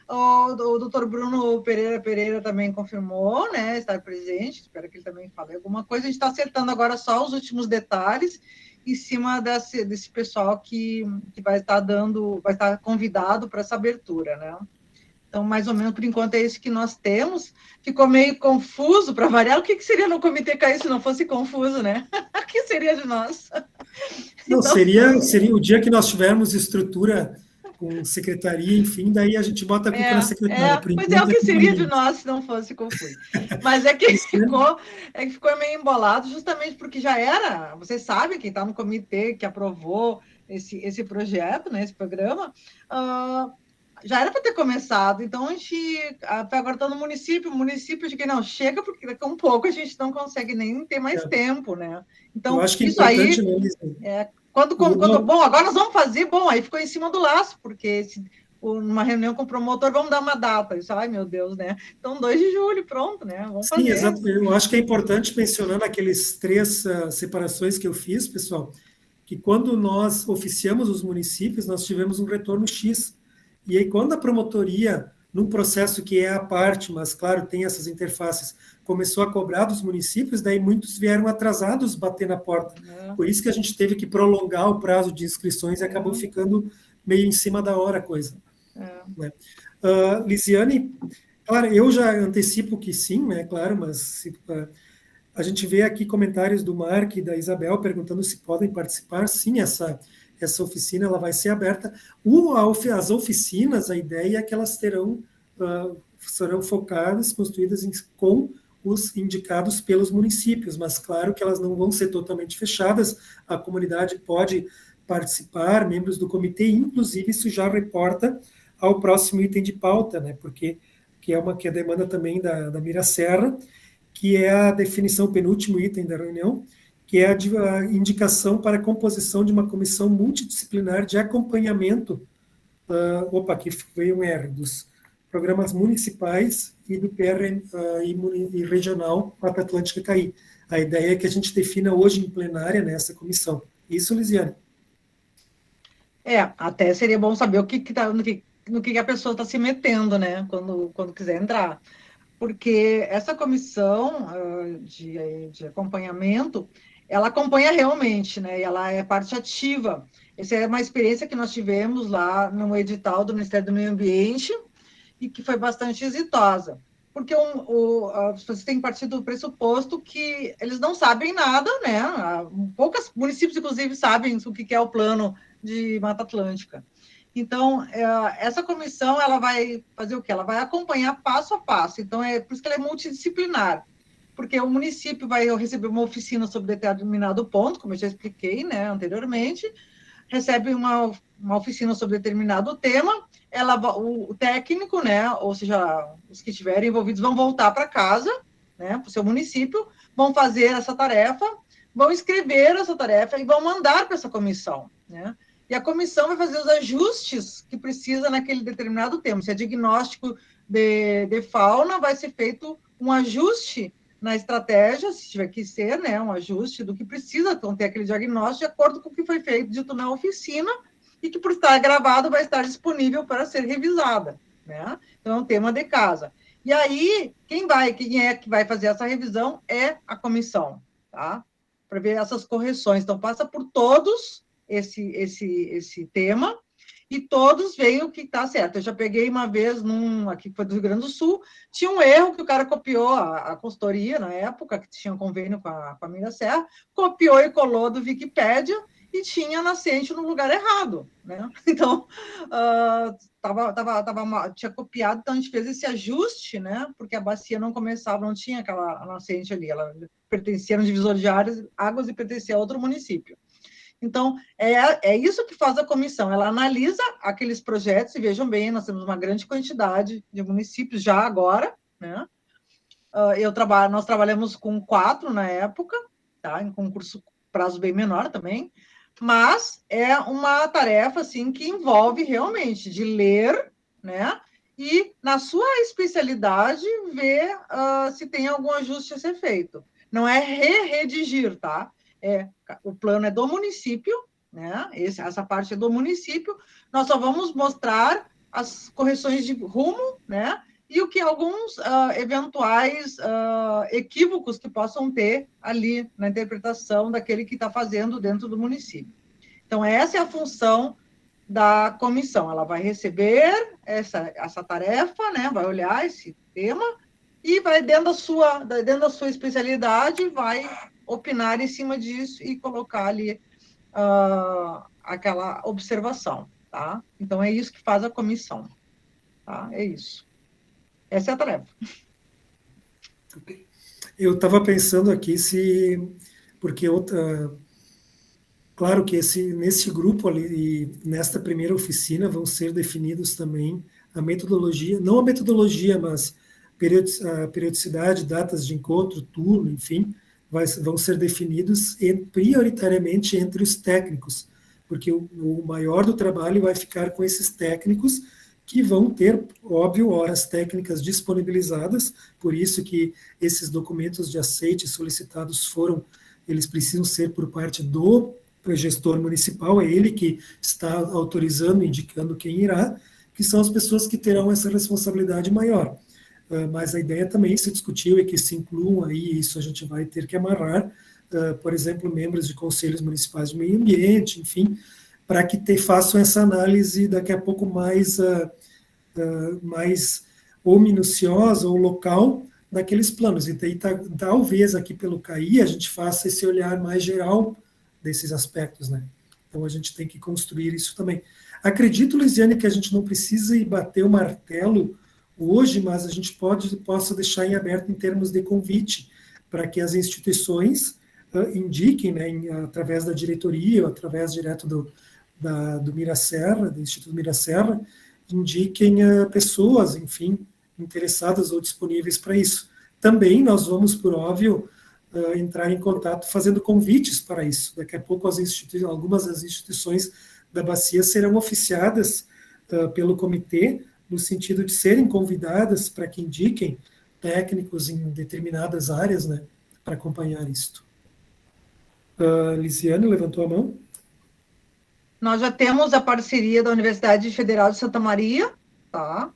O doutor Bruno Pereira também confirmou, né, estar presente, espero que ele também fale alguma coisa. A gente está acertando agora só os últimos detalhes em cima desse pessoal que vai estar convidado para essa abertura, né. Então, mais ou menos, por enquanto, é isso que nós temos. Ficou meio confuso, para variar. O que seria no Comitê CAI se não fosse confuso, né? O que seria de nós? Não, então, seria o dia que nós tivermos estrutura com secretaria, enfim, daí a gente bota a culpa na secretária. Mas é o que seria de nós se não fosse confuso. Mas é que ficou meio embolado, justamente porque já era, vocês sabem, quem está no comitê que aprovou esse projeto, né, esse programa, já era para ter começado, então a gente agora está no município, de que não chega, porque daqui a um pouco a gente não consegue nem ter mais tempo, né? Então, eu acho que isso aí, bom, agora nós vamos fazer, aí ficou em cima do laço, porque numa reunião com o promotor, vamos dar uma data, isso, ai meu Deus, né? Então, 2 de julho, pronto, né? Vamos fazer. Sim, exato, eu acho que é importante mencionando aqueles 3 separações que eu fiz, pessoal, que quando nós oficiamos os municípios, nós tivemos um retorno X. E aí, quando a promotoria, num processo que é à parte, mas, claro, tem essas interfaces, começou a cobrar dos municípios, daí muitos vieram atrasados bater na porta. Por isso que a gente teve que prolongar o prazo de inscrições e acabou ficando meio em cima da hora a coisa. Né? Lisiane, claro, eu já antecipo que sim, né, claro, mas a gente vê aqui comentários do Mark e da Isabel perguntando se podem participar. Sim, essa oficina ela vai ser aberta. As oficinas, a ideia é que elas serão focadas, construídas com os indicados pelos municípios, mas claro que elas não vão ser totalmente fechadas, a comunidade pode participar, membros do comitê, inclusive isso já reporta ao próximo item de pauta, né, porque que é a demanda também da Mira Serra, que é a definição, penúltimo item da reunião, que é a indicação para a composição de uma comissão multidisciplinar de acompanhamento, aqui veio um R, dos programas municipais e do PR e regional Mata Atlântica CAI. A ideia é que a gente defina hoje em plenária nessa comissão. Isso, Lisiane? Até seria bom saber no que a pessoa está se metendo, né, quando quiser entrar. Porque essa comissão de acompanhamento, ela acompanha realmente, né? E ela é parte ativa. Essa é uma experiência que nós tivemos lá no edital do Ministério do Meio Ambiente e que foi bastante exitosa, porque as pessoas têm partido do pressuposto que eles não sabem nada, né? Poucos municípios, inclusive, sabem o que é o plano de Mata Atlântica. Então, essa comissão, ela vai fazer o quê? Ela vai acompanhar passo a passo. Então, por isso que ela é multidisciplinar, porque o município vai receber uma oficina sobre determinado ponto, como eu já expliquei, né, anteriormente, recebe uma oficina sobre determinado tema, o técnico, né, ou seja, os que estiverem envolvidos vão voltar para casa, né, para o seu município, vão fazer essa tarefa, vão escrever essa tarefa e vão mandar para essa comissão, né? E a comissão vai fazer os ajustes que precisa naquele determinado tema. Se é diagnóstico de fauna, vai ser feito um ajuste na estratégia, se tiver que ser, né, um ajuste do que precisa ter aquele diagnóstico de acordo com o que foi feito dito na oficina e que, por estar gravado, vai estar disponível para ser revisada, né? Então, é um tema de casa. E aí, quem é que vai fazer essa revisão é a comissão, tá? Para ver essas correções. Então, passa por todos esse tema, e todos veem o que está certo. Eu já peguei uma vez, aqui que foi do Rio Grande do Sul, tinha um erro que o cara copiou, a consultoria, na época, que tinha um convênio com a Mirasserra, copiou e colou do Wikipédia e tinha a nascente no lugar errado, né? Então, tinha copiado, então a gente fez esse ajuste, né? Porque a bacia não começava, não tinha aquela nascente ali, ela pertencia no divisor de águas e pertencia a outro município. Então, é isso que faz a comissão, ela analisa aqueles projetos, e vejam bem, nós temos uma grande quantidade de municípios já agora, né? Nós trabalhamos com 4 na época, tá? Em concurso prazo bem menor também, mas é uma tarefa, assim, que envolve realmente de ler, né? E, na sua especialidade, ver se tem algum ajuste a ser feito. Não é redigir, tá? O plano é do município, né? Essa parte é do município. Nós só vamos mostrar as correções de rumo, né? E alguns eventuais equívocos que possam ter ali na interpretação daquele que está fazendo dentro do município. Então, essa é a função da comissão. Ela vai receber essa tarefa, né? Vai olhar esse tema e vai, dentro da sua especialidade, vai opinar em cima disso e colocar ali aquela observação, tá? Então, é isso que faz a comissão, tá? É isso. Essa é a tarefa. Eu estava pensando aqui porque claro que nesse grupo ali, e nesta primeira oficina, vão ser definidos também a metodologia, não a metodologia, mas a periodicidade, datas de encontro, turno, enfim, vão ser definidos prioritariamente entre os técnicos, porque o maior do trabalho vai ficar com esses técnicos, que vão ter, óbvio, horas técnicas disponibilizadas, por isso que esses documentos de aceite solicitados eles precisam ser por parte do gestor municipal, é ele que está autorizando, indicando quem irá, que são as pessoas que terão essa responsabilidade maior. Mas a ideia também se discutiu e que se incluam aí, isso a gente vai ter que amarrar, por exemplo, membros de conselhos municipais de meio ambiente, enfim, para que façam essa análise daqui a pouco mais ou minuciosa ou local daqueles planos. E daí, talvez aqui pelo CAI a gente faça esse olhar mais geral desses aspectos, né? Então a gente tem que construir isso também. Acredito, Lisiane, que a gente não precisa ir bater o martelo hoje, mas a gente possa deixar em aberto em termos de convite para que as instituições indiquem, né, através da diretoria, ou através direto do Mirasserra, do Instituto Mirasserra, indiquem pessoas, enfim, interessadas ou disponíveis para isso. Também nós vamos, por óbvio, entrar em contato fazendo convites para isso. Daqui a pouco algumas das instituições da bacia serão oficiadas pelo comitê, no sentido de serem convidadas para que indiquem técnicos em determinadas áreas, né, para acompanhar isto. Lisiane levantou a mão. Nós já temos a parceria da Universidade Federal de Santa Maria, tá?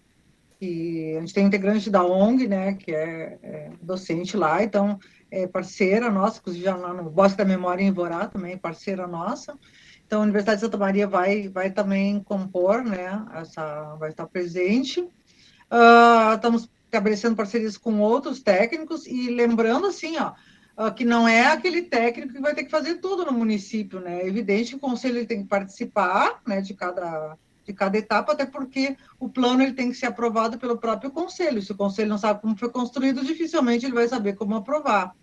E a gente tem integrante da ONG, né, que é docente lá, então é parceira nossa, inclusive já lá no Bosque da Memória em Ivorá também é parceira nossa. Então, a Universidade de Santa Maria vai também compor, né, vai estar presente. Estamos estabelecendo parcerias com outros técnicos e lembrando, assim, que não é aquele técnico que vai ter que fazer tudo no município, né? É evidente que o conselho ele tem que participar, né, de cada etapa, até porque o plano ele tem que ser aprovado pelo próprio conselho. Se o conselho não sabe como foi construído, dificilmente ele vai saber como aprovar.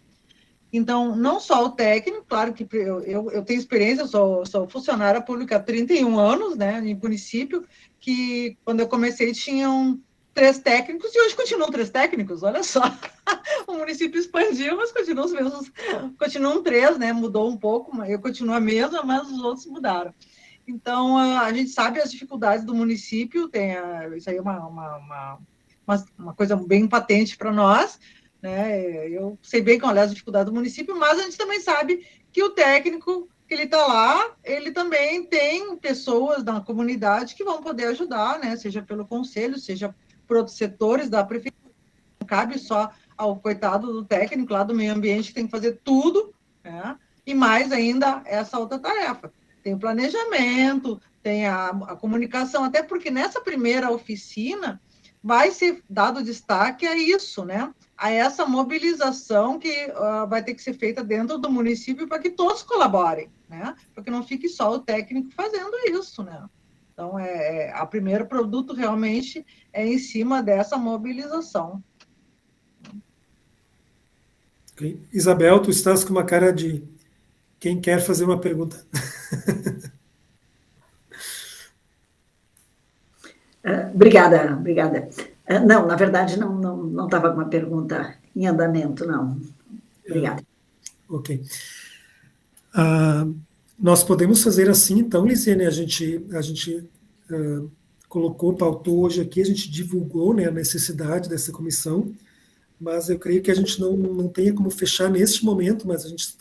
Então, não só o técnico, claro que eu tenho experiência, eu sou funcionária pública há 31 anos, né, em município, que quando eu comecei tinham 3 técnicos, e hoje continuam 3 técnicos, olha só. O município expandiu, mas continuam os mesmos, continuam 3, né, mudou um pouco, eu continuo a mesma, mas os outros mudaram. Então, a gente sabe as dificuldades do município, isso aí é uma coisa bem patente para nós, né? Eu sei bem qual é a dificuldade do município, mas a gente também sabe que o técnico que ele está lá, ele também tem pessoas da comunidade que vão poder ajudar, né? Seja pelo conselho, seja por outros setores da prefeitura. Não cabe só ao coitado do técnico lá do meio ambiente que tem que fazer tudo, né? E mais ainda essa outra tarefa. Tem o planejamento, tem a comunicação, até porque nessa primeira oficina vai ser dado destaque a isso, né? A essa mobilização que vai ter que ser feita dentro do município para que todos colaborem, né? Para que não fique só o técnico fazendo isso, né? Então, a primeiro produto realmente é em cima dessa mobilização. Okay. Isabel, tu estás com uma cara de quem quer fazer uma pergunta. Obrigada. Não, na verdade, não estava com uma pergunta em andamento, não. Obrigada. Ok. Nós podemos fazer assim, então, Lisiane, a gente pautou hoje aqui, a gente divulgou, né, a necessidade dessa comissão, mas eu creio que a gente não tenha como fechar neste momento, mas a gente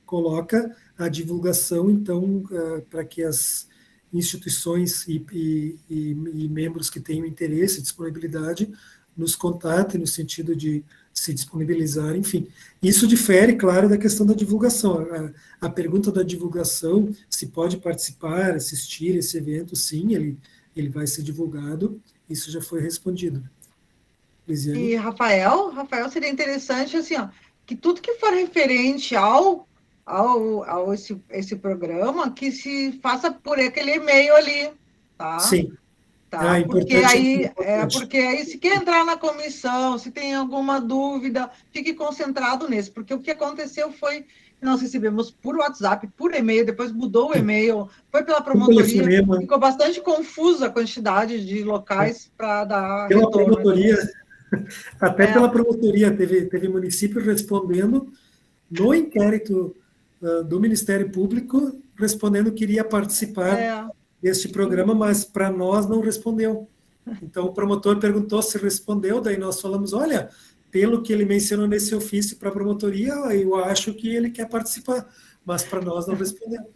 coloca a divulgação, então, para que as instituições e membros que tenham interesse e disponibilidade nos contatem no sentido de se disponibilizar, enfim. Isso difere, claro, da questão da divulgação. A pergunta da divulgação, se pode participar, assistir esse evento, sim, ele vai ser divulgado, isso já foi respondido. Lisiane? E Rafael, seria interessante, assim, que tudo que for referente ao esse programa, que se faça por aquele e-mail ali, tá? Sim. Tá? Porque aí, se quer entrar na comissão, se tem alguma dúvida, fique concentrado nesse, porque o que aconteceu foi que nós recebemos por WhatsApp, por e-mail, depois mudou o e-mail, foi pela promotoria, ficou bastante confusa a quantidade de locais para dar pela retorno. Promotoria, até pela promotoria, teve município respondendo no inquérito do Ministério Público, respondendo que iria participar deste programa, mas para nós não respondeu. Então, o promotor perguntou se respondeu, daí nós falamos, olha, pelo que ele mencionou nesse ofício para a promotoria, eu acho que ele quer participar, mas para nós não respondeu.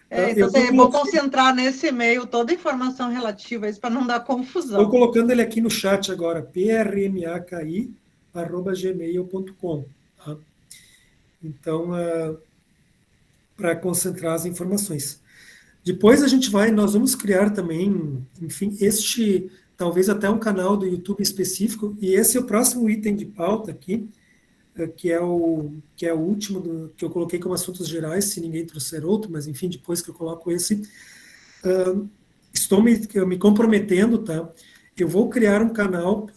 Então, eu vou concentrar nesse e-mail toda a informação relativa a isso, para não dar confusão. Estou colocando ele aqui no chat agora, prmaki@gmail.com. Tá? Então, para concentrar as informações. Depois nós vamos criar também, enfim, talvez até um canal do YouTube específico, e esse é o próximo item de pauta aqui, que é o último que eu coloquei como assuntos gerais, se ninguém trouxer outro, mas enfim, depois que eu coloco esse, estou me comprometendo, tá? Eu vou criar um canal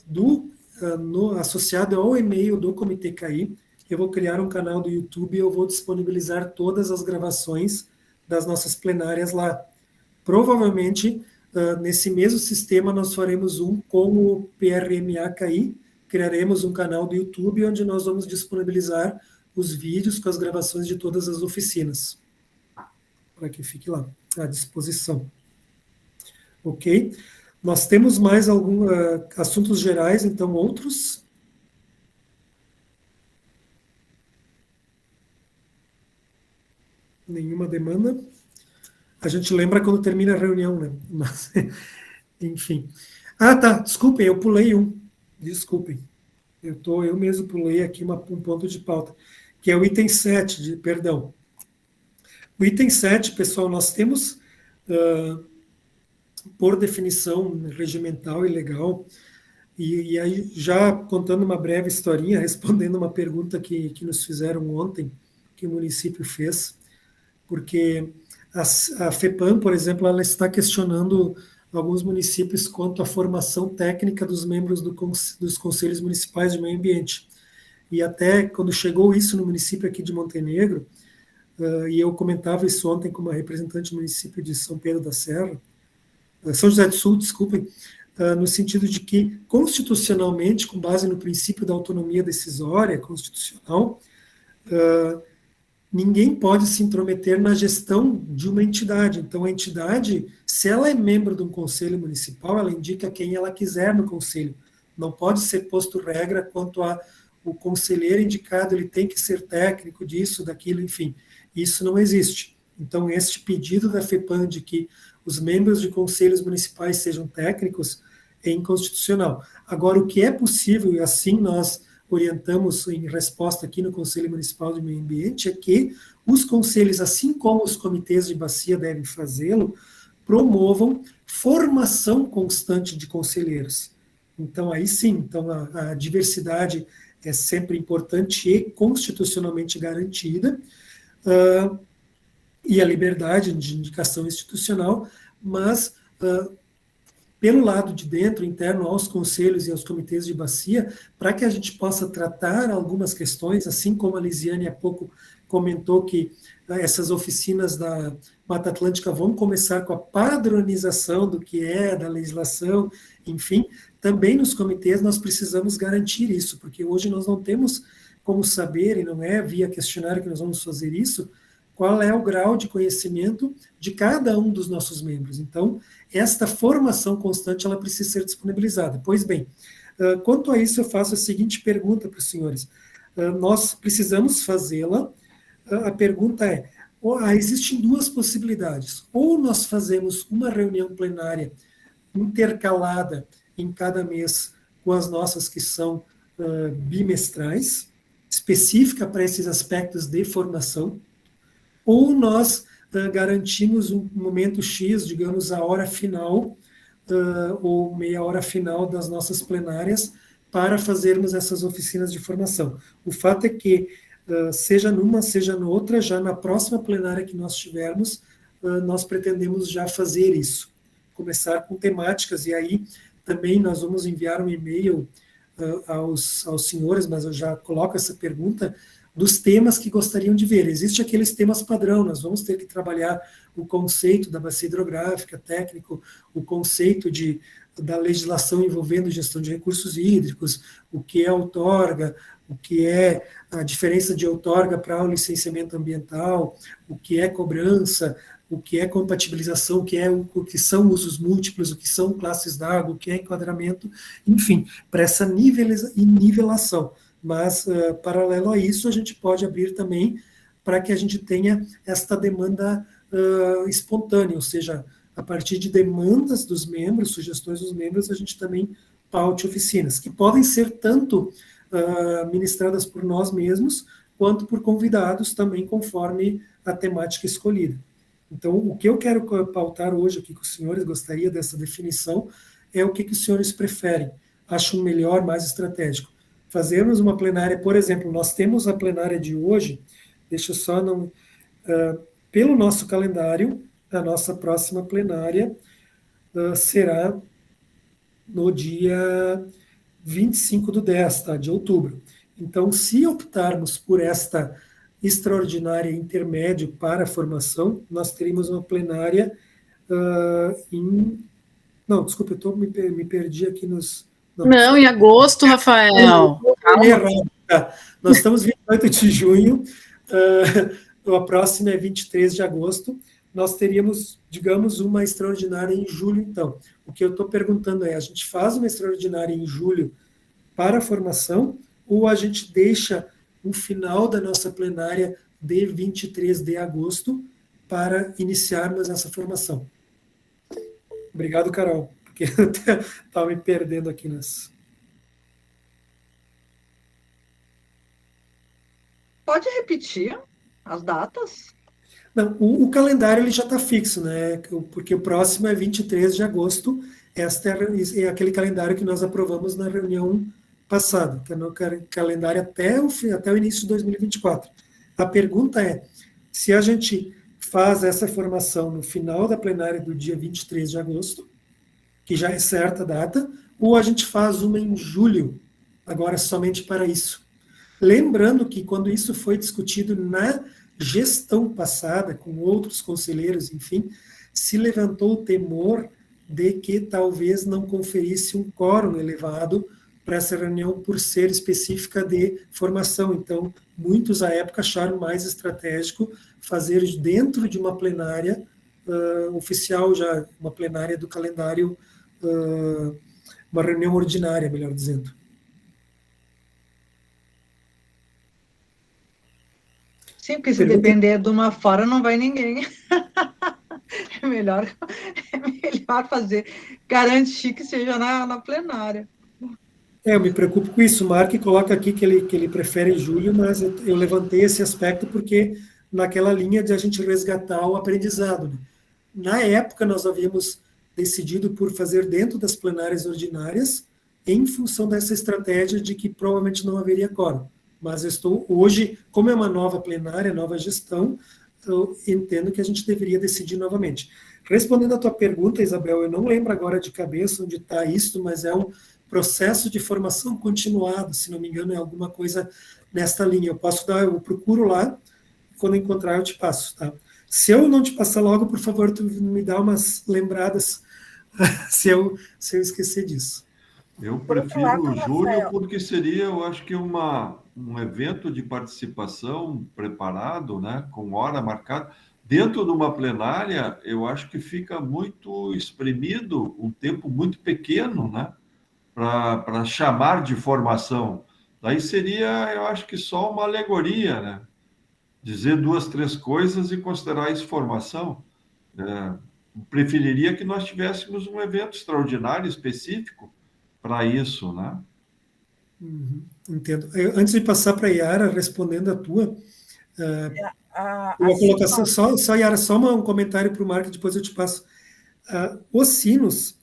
associado ao e-mail do Comitê CAI, eu vou criar um canal do YouTube e eu vou disponibilizar todas as gravações das nossas plenárias lá. Provavelmente, nesse mesmo sistema, nós faremos um com o PRMA-CAI, criaremos um canal do YouTube onde nós vamos disponibilizar os vídeos com as gravações de todas as oficinas, para que fique lá à disposição. Ok? Nós temos mais alguns assuntos gerais, então outros? Nenhuma demanda? A gente lembra quando termina a reunião, né? Mas, enfim. Tá, desculpem, eu pulei um. Desculpem. Eu mesmo pulei aqui um ponto de pauta, que é o item 7, perdão. O item 7, pessoal, nós temos, por definição regimental e legal, e aí já contando uma breve historinha, respondendo uma pergunta que nos fizeram ontem, que o município fez, porque a FEPAM, por exemplo, ela está questionando alguns municípios quanto à formação técnica dos membros dos conselhos municipais de meio ambiente. E até quando chegou isso no município aqui de Montenegro, e eu comentava isso ontem com uma representante do município de São Pedro da Serra, São José do Sul, desculpem, no sentido de que, constitucionalmente, com base no princípio da autonomia decisória constitucional, ninguém pode se intrometer na gestão de uma entidade. Então, a entidade, se ela é membro de um conselho municipal, ela indica quem ela quiser no conselho. Não pode ser posto regra quanto a o conselheiro indicado, ele tem que ser técnico disso, daquilo, enfim. Isso não existe. Então, este pedido da FEPAM de que os membros de conselhos municipais sejam técnicos é inconstitucional. Agora, o que é possível, e assim nós orientamos em resposta aqui no Conselho Municipal de Meio Ambiente, é que os conselhos, assim como os comitês de bacia devem fazê-lo, promovam formação constante de conselheiros. Então, aí sim, então a diversidade é sempre importante e constitucionalmente garantida, e a liberdade de indicação institucional, mas pelo lado de dentro, interno aos conselhos e aos comitês de bacia, para que a gente possa tratar algumas questões, assim como a Lisiane há pouco comentou que essas oficinas da Mata Atlântica vão começar com a padronização do que é, da legislação, enfim, também nos comitês nós precisamos garantir isso, porque hoje nós não temos como saber, e não é via questionário que nós vamos fazer isso, qual é o grau de conhecimento de cada um dos nossos membros. Então, esta formação constante, ela precisa ser disponibilizada. Pois bem, quanto a isso, eu faço a seguinte pergunta para os senhores. Nós precisamos fazê-la. A pergunta é, existem duas possibilidades. Ou nós fazemos uma reunião plenária intercalada em cada mês com as nossas que são bimestrais, específica para esses aspectos de formação, ou nós garantimos um momento X, digamos, a hora final, ou meia hora final das nossas plenárias, para fazermos essas oficinas de formação. O fato é que, seja numa, seja noutra, já na próxima plenária que nós tivermos, nós pretendemos já fazer isso. Começar com temáticas, e aí também nós vamos enviar um e-mail aos senhores, mas eu já coloco essa pergunta, dos temas que gostariam de ver. Existem aqueles temas padrão, nós vamos ter que trabalhar o conceito da bacia hidrográfica, técnico, o conceito da legislação envolvendo gestão de recursos hídricos, o que é outorga, o que é a diferença de outorga para o licenciamento ambiental, o que é cobrança, o que é compatibilização, o que são usos múltiplos, o que são classes d'água, o que é enquadramento, enfim, para essa nivelação. Mas, paralelo a isso, a gente pode abrir também para que a gente tenha esta demanda espontânea, ou seja, a partir de demandas dos membros, sugestões dos membros, a gente também paute oficinas, que podem ser tanto ministradas por nós mesmos, quanto por convidados, também conforme a temática escolhida. Então, o que eu quero pautar hoje aqui com os senhores, gostaria dessa definição, é o que os senhores preferem, acham melhor, mais estratégico. Fazermos uma plenária, por exemplo, nós temos a plenária de hoje, deixa eu só não... pelo nosso calendário, a nossa próxima plenária será no dia 25/10, tá, de outubro. Então, se optarmos por esta extraordinária intermédio para a formação, nós teríamos uma plenária Não, desculpa, eu me perdi aqui nos... Não, em agosto, Rafael. Nós estamos 28 de junho, a próxima é 23 de agosto, nós teríamos, digamos, uma extraordinária em julho, então. O que eu estou perguntando é, a gente faz uma extraordinária em julho para a formação, ou a gente deixa o final da nossa plenária de 23 de agosto para iniciarmos essa formação? Obrigado, Carol, porque eu estava me perdendo aqui nas... Pode repetir as datas? Não, o calendário ele já está fixo, né? Porque o próximo é 23 de agosto. Este é aquele calendário que nós aprovamos na reunião passada, que é no calendário até o início de 2024. A pergunta é, se a gente faz essa formação no final da plenária do dia 23 de agosto, que já é certa a data, ou a gente faz uma em julho, agora somente para isso. Lembrando que quando isso foi discutido na gestão passada, com outros conselheiros, enfim, se levantou o temor de que talvez não conferisse um quórum elevado para essa reunião por ser específica de formação. Então, muitos à época acharam mais estratégico fazer dentro de uma plenária oficial, já uma plenária do calendário, uma reunião ordinária, melhor dizendo. Sim, porque se depender de uma fora, não vai ninguém. É melhor fazer, garantir que seja na plenária. Eu me preocupo com isso. O Mark coloca aqui que ele prefere julho, mas eu levantei esse aspecto porque naquela linha de a gente resgatar o aprendizado. Né? Na época, nós havíamos decidido por fazer dentro das plenárias ordinárias, em função dessa estratégia de que provavelmente não haveria quórum. Mas eu estou hoje, como é uma nova plenária, nova gestão, eu entendo que a gente deveria decidir novamente. Respondendo à tua pergunta, Isabel, eu não lembro agora de cabeça onde está isso, mas é um processo de formação continuado, se não me engano, é alguma coisa nesta linha. Eu procuro lá, quando encontrar eu te passo, tá? Se eu não te passar logo, por favor, tu me dá umas lembradas se eu esquecer disso. Eu prefiro julho porque seria, eu acho que um evento de participação preparado, né, com hora marcada. Dentro de uma plenária, eu acho que fica muito espremido, um tempo muito pequeno, né, para chamar de formação. Daí seria, eu acho que só uma alegoria, né? Dizer 2, 3 coisas e considerar isso formação. Preferiria que nós tivéssemos um evento extraordinário, específico, para isso, né? Entendo. Antes de passar para a Yara, respondendo a tua colocação, só Yara, só um comentário para o Marco, depois eu te passo. Os sinos,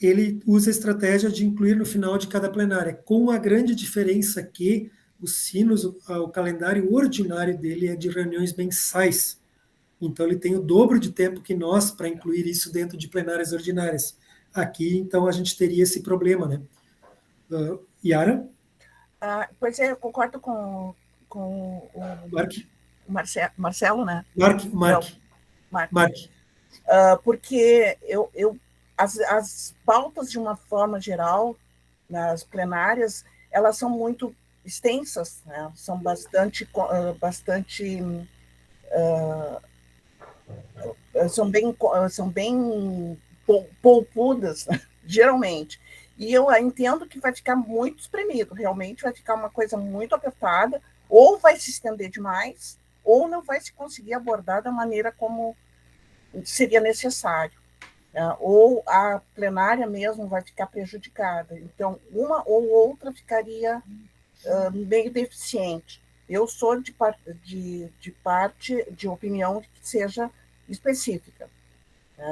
ele usa a estratégia de incluir no final de cada plenária, com a grande diferença que os sinos, o calendário ordinário dele é de reuniões mensais. Então, ele tem o dobro de tempo que nós para incluir isso dentro de plenárias ordinárias. Aqui, então, a gente teria esse problema, né? Yara? Pois é, eu concordo com o Marcelo, né? Mark. Porque as pautas, de uma forma geral, nas plenárias, elas são muito extensas, né? São bastante são bem poupudas, né? Geralmente. E eu entendo que vai ficar muito espremido, realmente vai ficar uma coisa muito apertada, ou vai se estender demais, ou não vai se conseguir abordar da maneira como seria necessário. Ou a plenária mesmo vai ficar prejudicada. Então, uma ou outra ficaria meio deficiente. Eu sou de opinião que seja específica.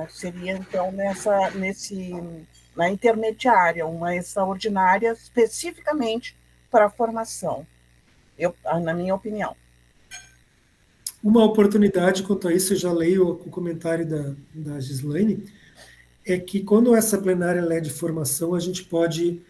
Seria, então, na intermediária, uma extraordinária especificamente para a formação, na minha opinião. Uma oportunidade quanto a isso, eu já leio o comentário da Gislaine, é que quando essa plenária é de formação, a gente pode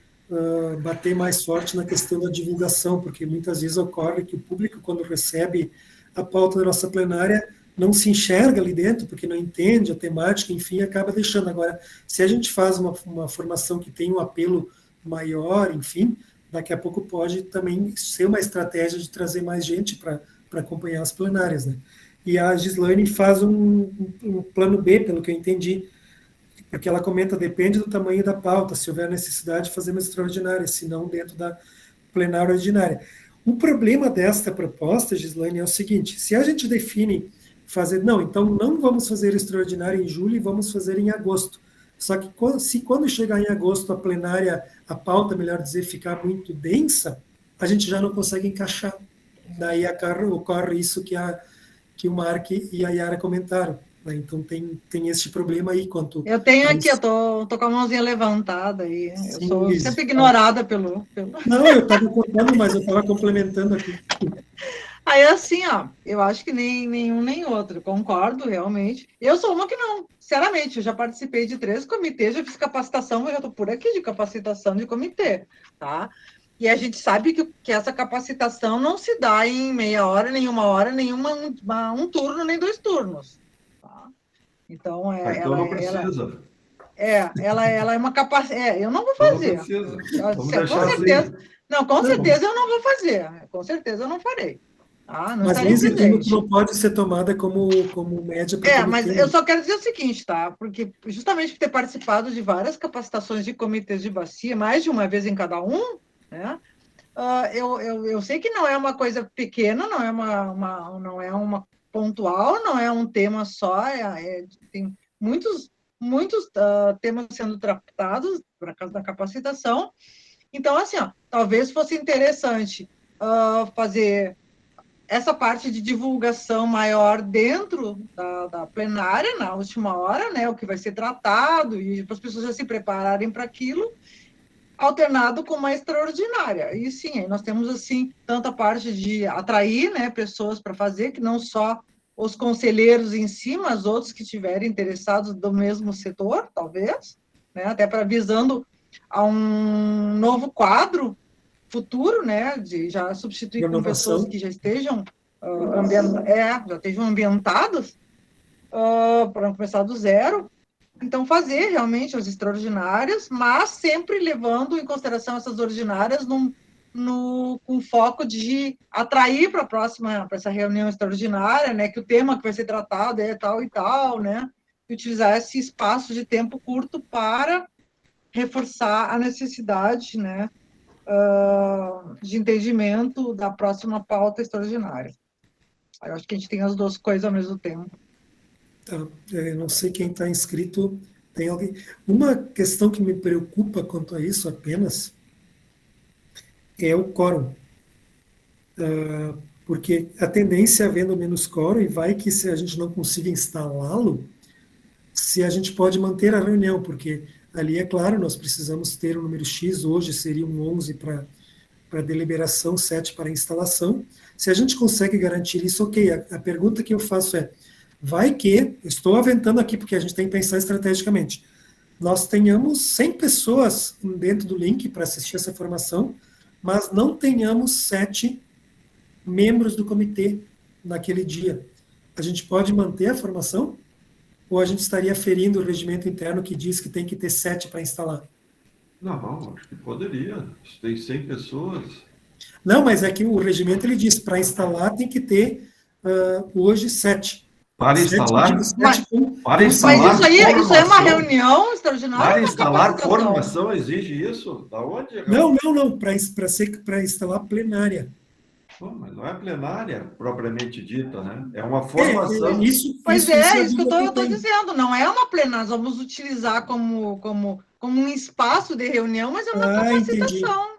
bater mais forte na questão da divulgação, porque muitas vezes ocorre que o público, quando recebe a pauta da nossa plenária, não se enxerga ali dentro, porque não entende a temática, enfim, acaba deixando. Agora, se a gente faz uma formação que tem um apelo maior, enfim, daqui a pouco pode também ser uma estratégia de trazer mais gente para acompanhar as plenárias, né? E a Gislaine faz um plano B, pelo que eu entendi, porque ela comenta, depende do tamanho da pauta, se houver necessidade de fazer uma extraordinária, se não dentro da plenária ordinária. O problema desta proposta, Gislaine, é o seguinte: se a gente define então não vamos fazer extraordinária em julho e vamos fazer em agosto. Só que quando chegar em agosto a pauta, melhor dizer, ficar muito densa, a gente já não consegue encaixar. Daí ocorre isso que o Mark e a Yara comentaram. Né? Então, tem esse problema aí. Eu tenho aqui, eu tô com a mãozinha levantada aí. Eu sou isso, sempre ignorada pelo... Não, eu estava contando, mas eu estava complementando aqui. Aí, assim, ó, eu acho que nem nenhum nem outro, concordo, realmente. Eu sou uma que não, sinceramente, eu já participei de 3 comitês, já fiz capacitação, eu já estou por aqui de capacitação de comitê, tá? E a gente sabe que essa capacitação não se dá em meia hora, nem 1 hora, nem um turno, nem 2 turnos, tá? Então, Então não precisa. Ela é uma capacidade... eu não vou fazer. Não precisa. Com certeza. Assim. Não, com certeza eu não vou fazer. Com certeza eu não farei. Mas esse turno não pode ser tomada como média para mas eu só quero dizer o seguinte, tá? Porque justamente por ter participado de várias capacitações de comitês de bacia, mais de uma vez em cada um, né? Eu sei que não é uma coisa pequena, não é uma pontual, não é um tema só, tem muitos temas sendo tratados por causa da capacitação. Então, assim, ó, talvez fosse interessante fazer essa parte de divulgação maior dentro da plenária, na última hora, né, o que vai ser tratado, e para as pessoas já se prepararem para aquilo, alternado com uma extraordinária. E sim, nós temos, assim, tanta parte de atrair, né, pessoas para fazer, que não só os conselheiros em si, mas outros que estiverem interessados do mesmo setor, talvez, né, até para visando a um novo quadro futuro, né, de já substituir com pessoas que já estejam ambientadas para começar do zero. Então, fazer realmente as extraordinárias, mas sempre levando em consideração essas ordinárias com foco de atrair para essa reunião extraordinária, né, que o tema que vai ser tratado é tal e tal, né, e utilizar esse espaço de tempo curto para reforçar a necessidade, né, de entendimento da próxima pauta extraordinária. Eu acho que a gente tem as 2 coisas ao mesmo tempo. Tá. Eu não sei quem está inscrito. Tem alguém? Uma questão que me preocupa quanto a isso apenas é o quórum. Porque a tendência havendo menos quórum, e vai que se a gente não consiga instalá-lo, se a gente pode manter a reunião, porque ali, é claro, nós precisamos ter um número X, hoje seriam 11 para deliberação, 7 para instalação. Se a gente consegue garantir isso, ok. A pergunta que eu faço é, vai que, estou aventando aqui porque a gente tem que pensar estrategicamente, nós tenhamos 100 pessoas dentro do link para assistir essa formação, mas não tenhamos 7 membros do comitê naquele dia. A gente pode manter a formação? Ou a gente estaria ferindo o regimento interno que diz que tem que ter 7 para instalar? Não, acho que poderia. Se tem 100 pessoas... Não, mas é que o regimento ele diz, para instalar tem que ter hoje 7. Para instalar? Para instalar, mas isso aí é uma reunião extraordinária? Para instalar formação exige isso? Da onde? Não, para instalar plenária. Mas não é plenária propriamente dita, né? É uma formação. Isso que eu estou dizendo. Não é uma plenária. Nós vamos utilizar como um espaço de reunião, mas é uma capacitação.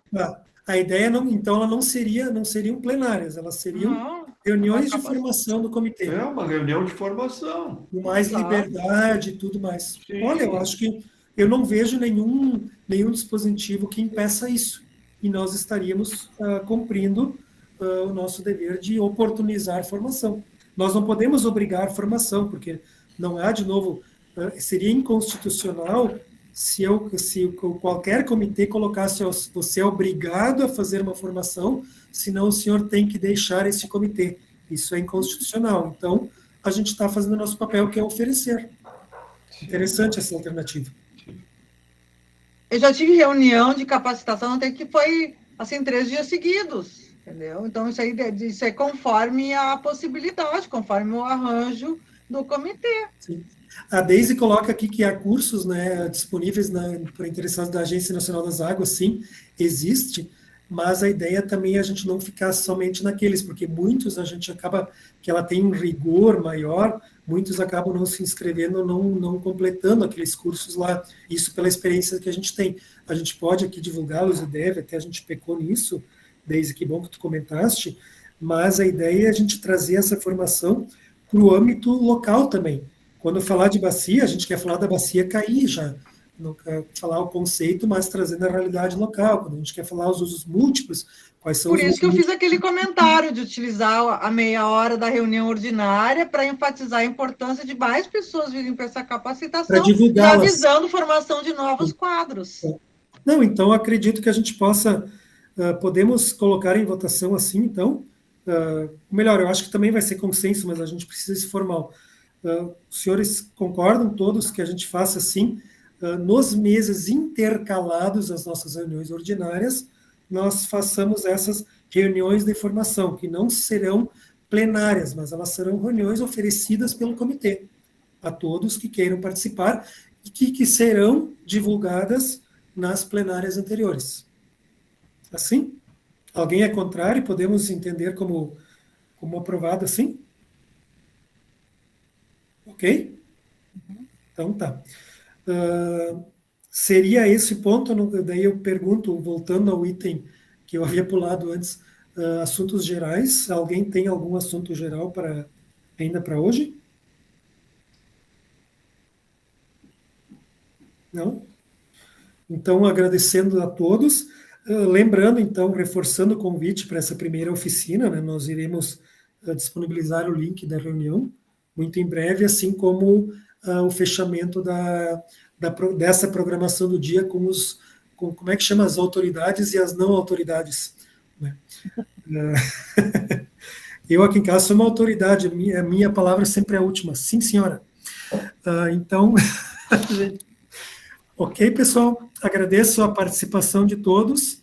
A ideia então ela não seriam plenárias, elas seriam reuniões de formação do comitê. É uma reunião de formação. Com mais liberdade e tudo mais. Sim. Olha, eu acho que eu não vejo nenhum dispositivo que impeça isso. E nós estaríamos cumprindo o nosso dever de oportunizar a formação. Nós não podemos obrigar a formação, porque não há, de novo, seria inconstitucional se qualquer comitê colocasse você é obrigado a fazer uma formação, senão o senhor tem que deixar esse comitê. Isso é inconstitucional. Então, a gente está fazendo o nosso papel, que é oferecer. Interessante essa alternativa. Eu já tive reunião de capacitação até que foi, assim, 3 dias seguidos. Entendeu? Então, isso é conforme a possibilidade, conforme o arranjo do comitê. Sim. A Deise coloca aqui que há cursos, né, disponíveis para interessados da Agência Nacional das Águas, sim, existe, mas a ideia também é a gente não ficar somente naqueles, porque muitos a gente acaba, que ela tem um rigor maior, muitos acabam não se inscrevendo, não completando aqueles cursos lá, isso pela experiência que a gente tem. A gente pode aqui divulgá-los e deve, até a gente pecou nisso, Deise, que bom que tu comentaste, mas a ideia é a gente trazer essa formação para o âmbito local também. Quando falar de bacia, a gente quer falar da bacia cair já, não quer falar o conceito, mas trazendo a realidade local. Quando a gente quer falar os usos múltiplos, quais são os... Por isso que eu fiz aquele comentário de utilizar a meia hora da reunião ordinária para enfatizar a importância de mais pessoas virem para essa capacitação, já visando formação de novos quadros. Não, então acredito que a gente possa, podemos colocar em votação assim, então, melhor, eu acho que também vai ser consenso, mas a gente precisa se formal. Os senhores concordam todos que a gente faça assim, nos meses intercalados às nossas reuniões ordinárias, nós façamos essas reuniões de formação, que não serão plenárias, mas elas serão reuniões oferecidas pelo comitê a todos que queiram participar e que serão divulgadas nas plenárias anteriores. Assim? Alguém é contrário? Podemos entender como aprovado assim? Ok? Então tá. Seria esse ponto, daí eu pergunto, voltando ao item que eu havia pulado antes, assuntos gerais. Alguém tem algum assunto geral ainda para hoje? Não? Então, agradecendo a todos. Lembrando, então, reforçando o convite para essa primeira oficina, né, nós iremos disponibilizar o link da reunião muito em breve, assim como o fechamento dessa programação do dia com como é que chama, as autoridades e as não autoridades. Né? Eu aqui em casa sou uma autoridade, a minha palavra sempre é a última. Sim, senhora. Então, ok, pessoal, agradeço a participação de todos.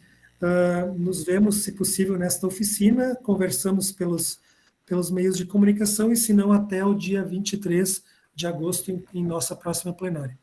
Nos vemos, se possível, nesta oficina, conversamos pelos meios de comunicação e, se não, até o dia 23 de agosto em nossa próxima plenária.